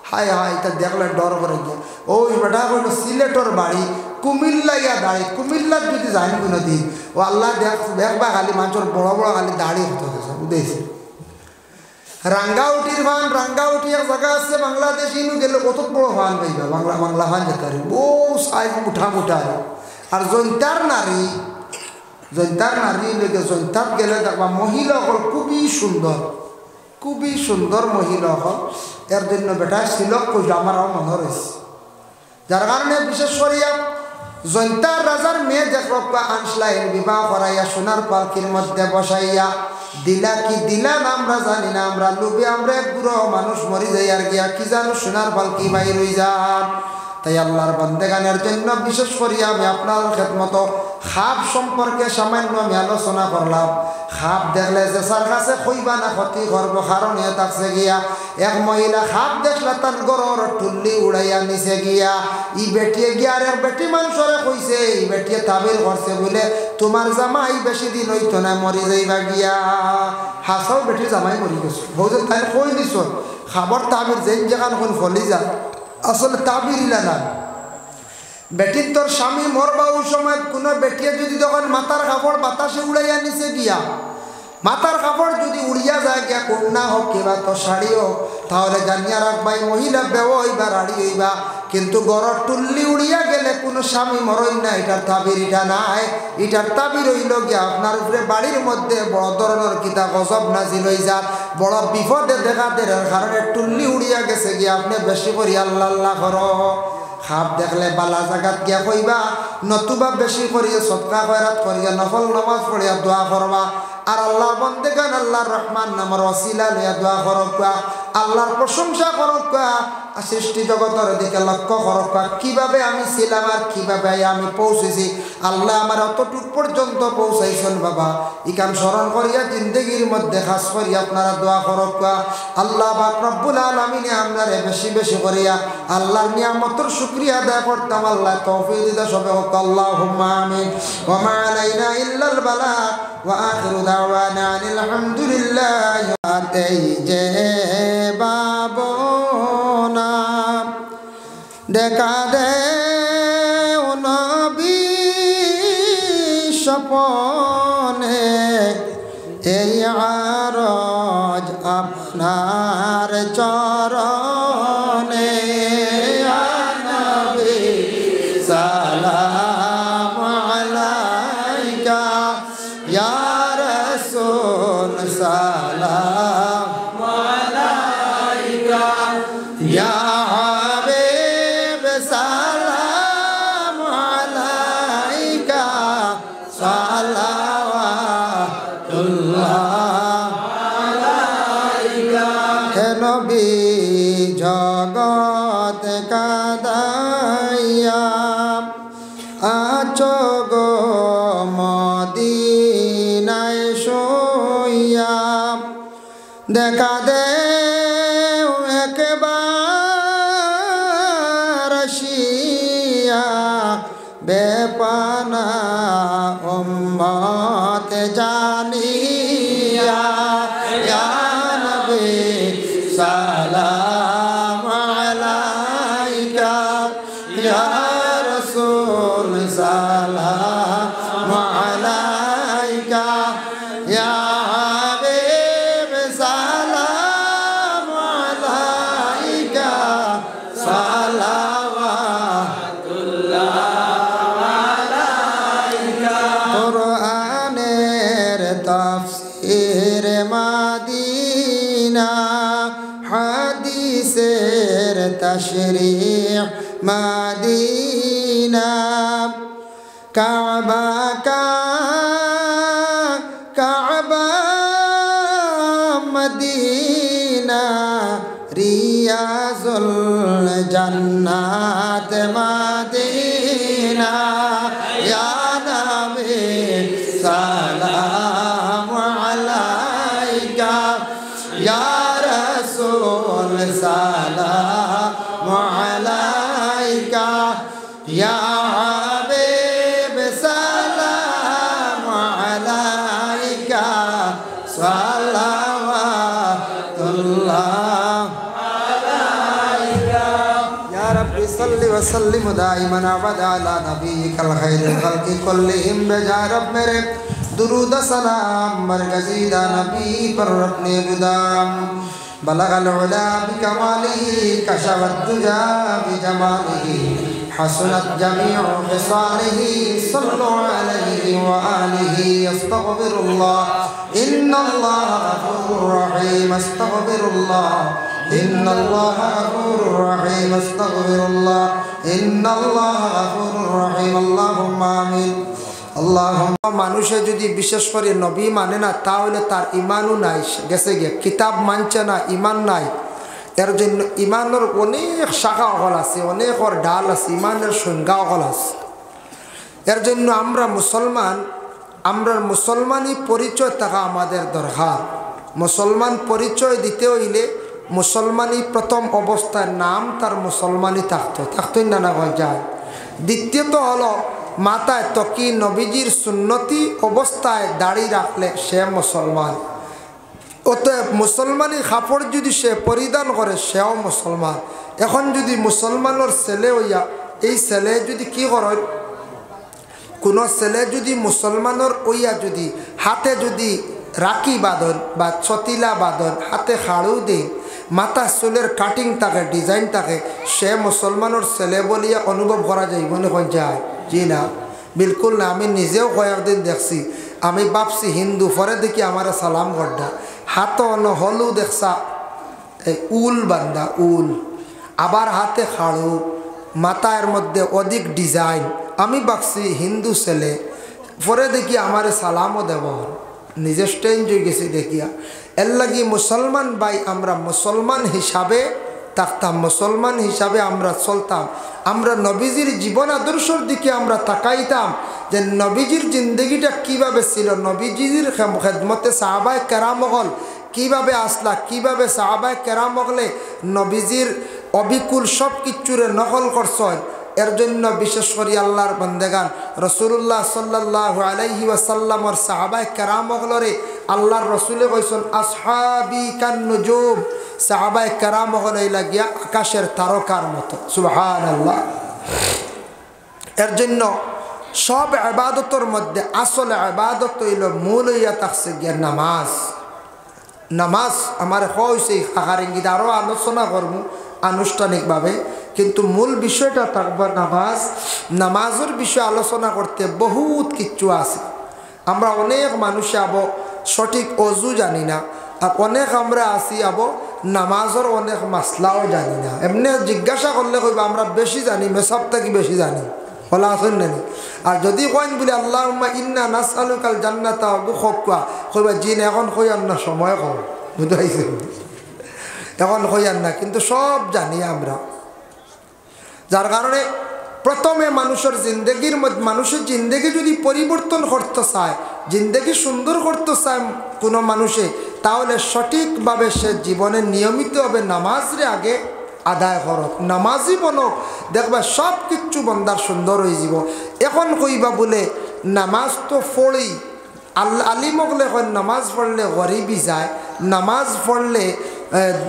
হাই হাই এটা দেখলে ডর করে গিয়ে ওই বেটা হইল সিলেটর বাড়ি কুমিল্লাইয়া দাড়ি কুমিল্লার যদি যাই কোনো দিন ও আল্লাহ দেখবা খালি মানুষের বড় বড় খালি দাড়ি হতে গেছে বুঝেছি রাঙ্গাউটির ভান রাঙ্গাউটি এক জায়গা আছে বাংলাদেশ ইনু গেলে কত বড় ভান পাইবা বাংলা ভান যেতে পারি ও সাইজ মুঠা মুঠা আর জৈন্তার নারী লেগে জৈন্তার গেলে দেখবা মহিলা হল খুবই সুন্দর মহিলা হল এর জন্য বেটা শিলক কইল আমারও মনে রয়েছে যার কারণে বিশেষ করিয়া জৈন্তার রাজার মেয়ে দেখবা আনসলাইন বিবাহ করাইয়া সোনার পালকির মধ্যে বসাইয়া দিলা কি দিলা না আমরা জানি না আমরা লোভে আমরা এক বুড়ো মানুষ মরি যাই আর গিয়া কি জানো সোনার পালকি বাইর হয়ে যান তাই আল্লাহর বান্দেগানের জন্য বিশেষ করিয়া আমি আপনার খেদমত খাপ সম্পর্কে সামান্য আমি আলোচনা করলাম খাপ দেখলে যে সার কাছে কইবা না ক্ষতি করবো কারণ এ থাকছে গিয়া এক মহিলা খাপ দেখলে তার গরর টুল্লি উড়াইয়া নিচে গিয়া ই বেটিয়ে গিয়া আর এক বেটি মানুষরে কইছে এই বেটিয়ে তাবির করছে বলে তোমার জামাই বেশি দিন হইতো না মরি যাইবা গিয়া হাসাও বেটির জামাই মরি গেছে বৌদ্ধ তাই কই দিছ খাবার তাবির যেন যেখান কোন ফলি যা আসলে তাবির ইলা না বেটির তোর স্বামী মরবা ওই সময় কোনো বেটিয়ে যদি তখন মাথার কাপড় বাতাসে উড়াইয়া নিচে গিয়া মাথার কাপড় যদি উড়িয়া যায় গিয়া কন্যা হোক কিংবা তোর শাড়ি হোক তাহলে জানিয়া রাখবাই মহিলা বেও হইবা রাড়ি হইবা কিন্তু গড়র টুল্লি উড়িয়া গেলে কোনো স্বামী মরই না এটার তাবির এটা নাই এটার তাবির হইল গিয়া আপনার উপরে বাড়ির মধ্যে বড় ধরনের কিতা গজব নাজিল হয়ে যাক বড় বিপদে দেখা দেওয়ার কারণে টুল্লি উড়িয়া গেছে গিয়া আপনি বেশি করি আল্লাহ আল্লাহ করো খাপ দেখলে বালা জাগাত গিয়া কইবা নতুবা বেশি করিয়া সদকা খয়রাত করিয়া নফল নামাজ পড়িয়া দোয়া করবা আর আল্লাহর বন্দেগান আল্লাহর রহমান নামের ওসিলা লইয়া দোয়া করবা আল্লাহর প্রশংসা করবা সৃষ্টি জগতের দিকে লক্ষ্য করবা কিভাবে আমি ছিলাম আর কিভাবে আমি পৌঁছেছি আল্লাহ আমার অতটুক পর্যন্ত পৌঁছাইছেন বাবা ইকান স্মরণ করিয়া জিন্দগির মধ্যে খাস করিয়া আপনারা দোয়া করবা আল্লাহ পাক রব্বুল আলামিনে আপনারে বেশি বেশি করিয়া আল্লাহর নিয়ামতের শুকরিয়া আদায় করতাম আল্লাহ তৌফিক দিতে সবে হোক আল্লাহুম্মা আমিন ওয়া মা আলাইনা ইল্লাল বালাগ ওয়া আখিরু দাওয়ানা আলহামদুলিল্লাহ এই যে বাবনা দেখা দে নবী স্বপনে এই আরজ আপনার চরণে নবী সালাম আলাইকা ইয়া রাসূল সালাম আলাইকা ইয়া হাবিব সালাম আলাইকা সালাওয়াতুল্লাহ আলাইকা হে নবী জগৎ কাদাইয়া আছো গো মদিনায় শুইয়া দেখা দে একবার আসিয়া বেপানা উম্মত জানিয়া ইয়া নবী সালাম আলাইকা ইয়া রাসূল সালাম আলাইকা ইয়া হাবিব সালাম রে মাদিনা হাদিসের তাশরীহ মাদিনা কাবা কাবা মদিনা রিয়াজুল জান্নাত মদিনা ইয়া নবী সালাম আলাইকা ইয়া রাসূল সালাম আলাইকা ইয়া হাবিব সালাম আলাইকা সালাওয়াতুল্লাহ আলাইকা ইয়া রাব্বি সাল্লি ওয়া সাল্লিম দাইমান আবাদা আলা নবিয়িকাল খায়রুল খালকি কুল্লিহিম বেজা রব মেরে दुरूद सलाम मरकज़ीदा नबी पर अपने बुदाम बलगल उला बिकमालिही कशवत दुजा बिजमालिही हसनत जमीउ खिसालिही सल्लु अलैहि व आलिहि अस्तगफिरुल्लाह इन्नल्लाह गफूरुर रहीम अस्तगफिरुल्लाह इन्नल्लाह गफूरुर रहीम अस्तगफिरुल्लाह इन्नल्लाह गफूरुर रहीम अल्लाहुम्मा आमीन আল্লাহুম্মা মানুষে যদি বিশেষ করে নবী মানে না তাহলে তার ঈমানও নাই গেছে গিয়ে কিতাব মানছে না ঈমান নাই এর জন্য ঈমানের অনেক শাখা হল আছে অনেক ওর ডাল আছে ঈমানের সংজ্ঞা হল আছে এর জন্য আমরা মুসলমানই পরিচয় থাকা আমাদের দরকার মুসলমান পরিচয় দিতে হইলে মুসলমানই প্রথম অবস্থায় নাম তার মুসলমানই থাকতোই না না হয়ে যায় দ্বিতীয়ত হলো মাথায় তকি নবীজির সুন্নতি অবস্থায় দাড়ি রাখলে সে মুসলমান অতএব মুসলমানি কাপড় যদি সে পরিধান করে সেও মুসলমান এখন যদি মুসলমানের ছেলে হইয়া এই ছেলে যদি কি করে কোনো ছেলে যদি মুসলমানের হইয়া যদি হাতে যদি রাখি বাঁধন বা ছতিলা বাঁধন হাতে খাড়ু দেয় মাথা চুলের কাটিং থাকে ডিজাইন থাকে সে মুসলমানের ছেলে বলিয়া অনুভব করা যায় মনে হয় যায় জি না বিলকুল না আমি নিজেও কয়েকদিন দেখছি আমি ভাবছি হিন্দু পরে দেখি আমার সালাম গড্ডা হাত হলু দেখছা এই উল বান্ধা উল আবার হাতে খাড়ু মাথার মধ্যে অধিক ডিজাইন আমি ভাবছি হিন্দু ছেলে পরে দেখি আমার সালামও দেব নিজে স্টেঞ্জ হয়ে গেছি দেখিয়া এর লাগি মুসলমান ভাই আমরা মুসলমান হিসাবে থাকতাম মুসলমান হিসাবে আমরা চলতাম আমরা নবীজির জীবন আদর্শর দিকে আমরা তাকাইতাম যে নবীজির জিন্দগিটা কিভাবে ছিল নবীজির খেদমতে সাহাবায়ে কেরাম হল কিভাবে আসলা কিভাবে সাহাবায়ে কেরাম হলে নবীজির অবিকুল সব কিছুরে নকল করছেন এর জন্য বিশেষ করে আল্লাহর বন্দেগান রাসূলুল্লাহ সাল্লাল্লাহু আলাইহি ওয়াসাল্লামর সাহাবায়ে কেরাম হলরে আল্লাহর রাসূলে কইছেন আসহাবি কান নুজুম সাহাবায়ে কেরাম হলে লাগিয়া আকাশের তারকার মতো সুবহানাল্লাহ এর জন্য সব ইবাদতের মধ্যে আসল ইবাদত হইল মূল হইয়া থাকছে গিয়া নামাজ নামাজ আমার হইছে আগারিঙ্গিত আরও আলোচনা করব আনুষ্ঠানিকভাবে কিন্তু মূল বিষয়টা থাকবে নামাজ নামাজের বিষয়ে আলোচনা করতে বহুত কিছু আছে আমরা অনেক মানুষে আবো সঠিক অজু জানি না আর অনেক আমরা আসি আবো নামাজের অনেক মাসলাও জানি না এমনি জিজ্ঞাসা করলে কইবা আমরা বেশি জানি মেসব থেকে বেশি জানি বলা আসেন নানি আর যদি কইন বলে আল্লাহুম্মা ইন্না নাসআলুকাল জান্নাতা বুখকা কইবা জিন এখন কইয়ার না সময় কম বুঝাইছেন এখন কইয়ার না কিন্তু সব জানি আমরা যার কারণে প্রথমে মানুষের জিন্দগির মধ্যে মানুষের জিন্দগি যদি পরিবর্তন করতে চায় জিন্দগি সুন্দর করতে চায় কোনো মানুষে তাহলে সঠিকভাবে সে জীবনে নিয়মিতভাবে নামাজরে আগে আদায় করক নামাজই বনক দেখবা সব কিছু বন্দার সুন্দর হয়ে যাব এখন কইবা বলে নামাজ তো পড়ি আলিমকলে কয় নামাজ পড়লে গরিবি যায় নামাজ পড়লে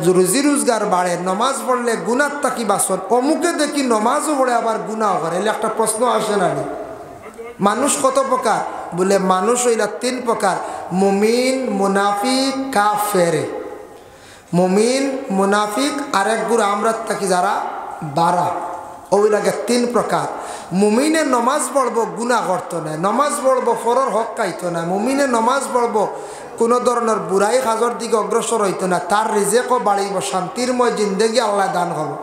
রুজি রোজগার বাড়ে নমাজ পড়লে গুনার তাকি বাসন অমুকে দেখি নমাজও পড়ে আবার গুনাও করে এলে একটা প্রশ্ন আসে না মানুষ কত প্রকার বলে মানুষ হইলা তিন প্রকার মুমিন মুনাফিক কাফের মুমিন মুনাফিক আরেক গুড় আমরা থাকি যারা বারা ওইলাকে তিন প্রকার মুমিনে নমাজ পড়ব গুনাহ করতো না নমাজ পড়ব ফরর হক খাইতো না মুমিনে নমাজ পড়ব কোনো ধরনের বুড়াই কাজর দিকে অগ্রসর হইতো না, তার রিজেকও বাড়িব, শান্তিরময় জিন্দেগি আল্লাহ দান করব।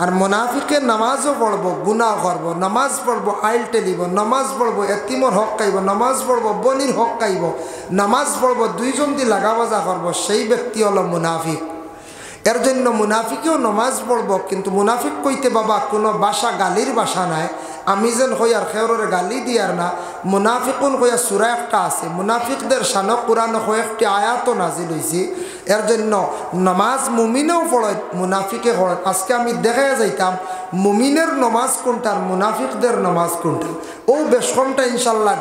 আর মুনাফিকে নামাজও পড়ব, গুনাহ করব, নামাজ পড়ব আইল টেলিব, নামাজ পড়ব এতিমর হক খাইব, নামাজ পড়ব বনির হক খাইব, নামাজ পড়ব দুইজন দি লাগাবাজা করব, সেই ব্যক্তি হলো মুনাফিক। এর জন্য মুনাফিকেও নামাজ পড়ব, কিন্তু মুনাফিক কইতে বাবা কোনো ভাষা গালির ভাষা নাই। আমি যেন হইয়ার খেয়রের গালি দিয়ার না, মুনাফিকুন হইয়া সূরা একটা আছে, মুনাফিকদের শানো কোরআন কয়েকটি আয়াতও নাজিল হইছে। এর জন্য নামাজ মুমিনেও পড়ে, মুনাফিকে পড়ে। আজকে আমি দেখা যাইতাম মুমিনের নামাজ কোনটা আর মুনাফিকদের নামাজ কোনটা, ও বেশ কমটা ইনশাল্লাহ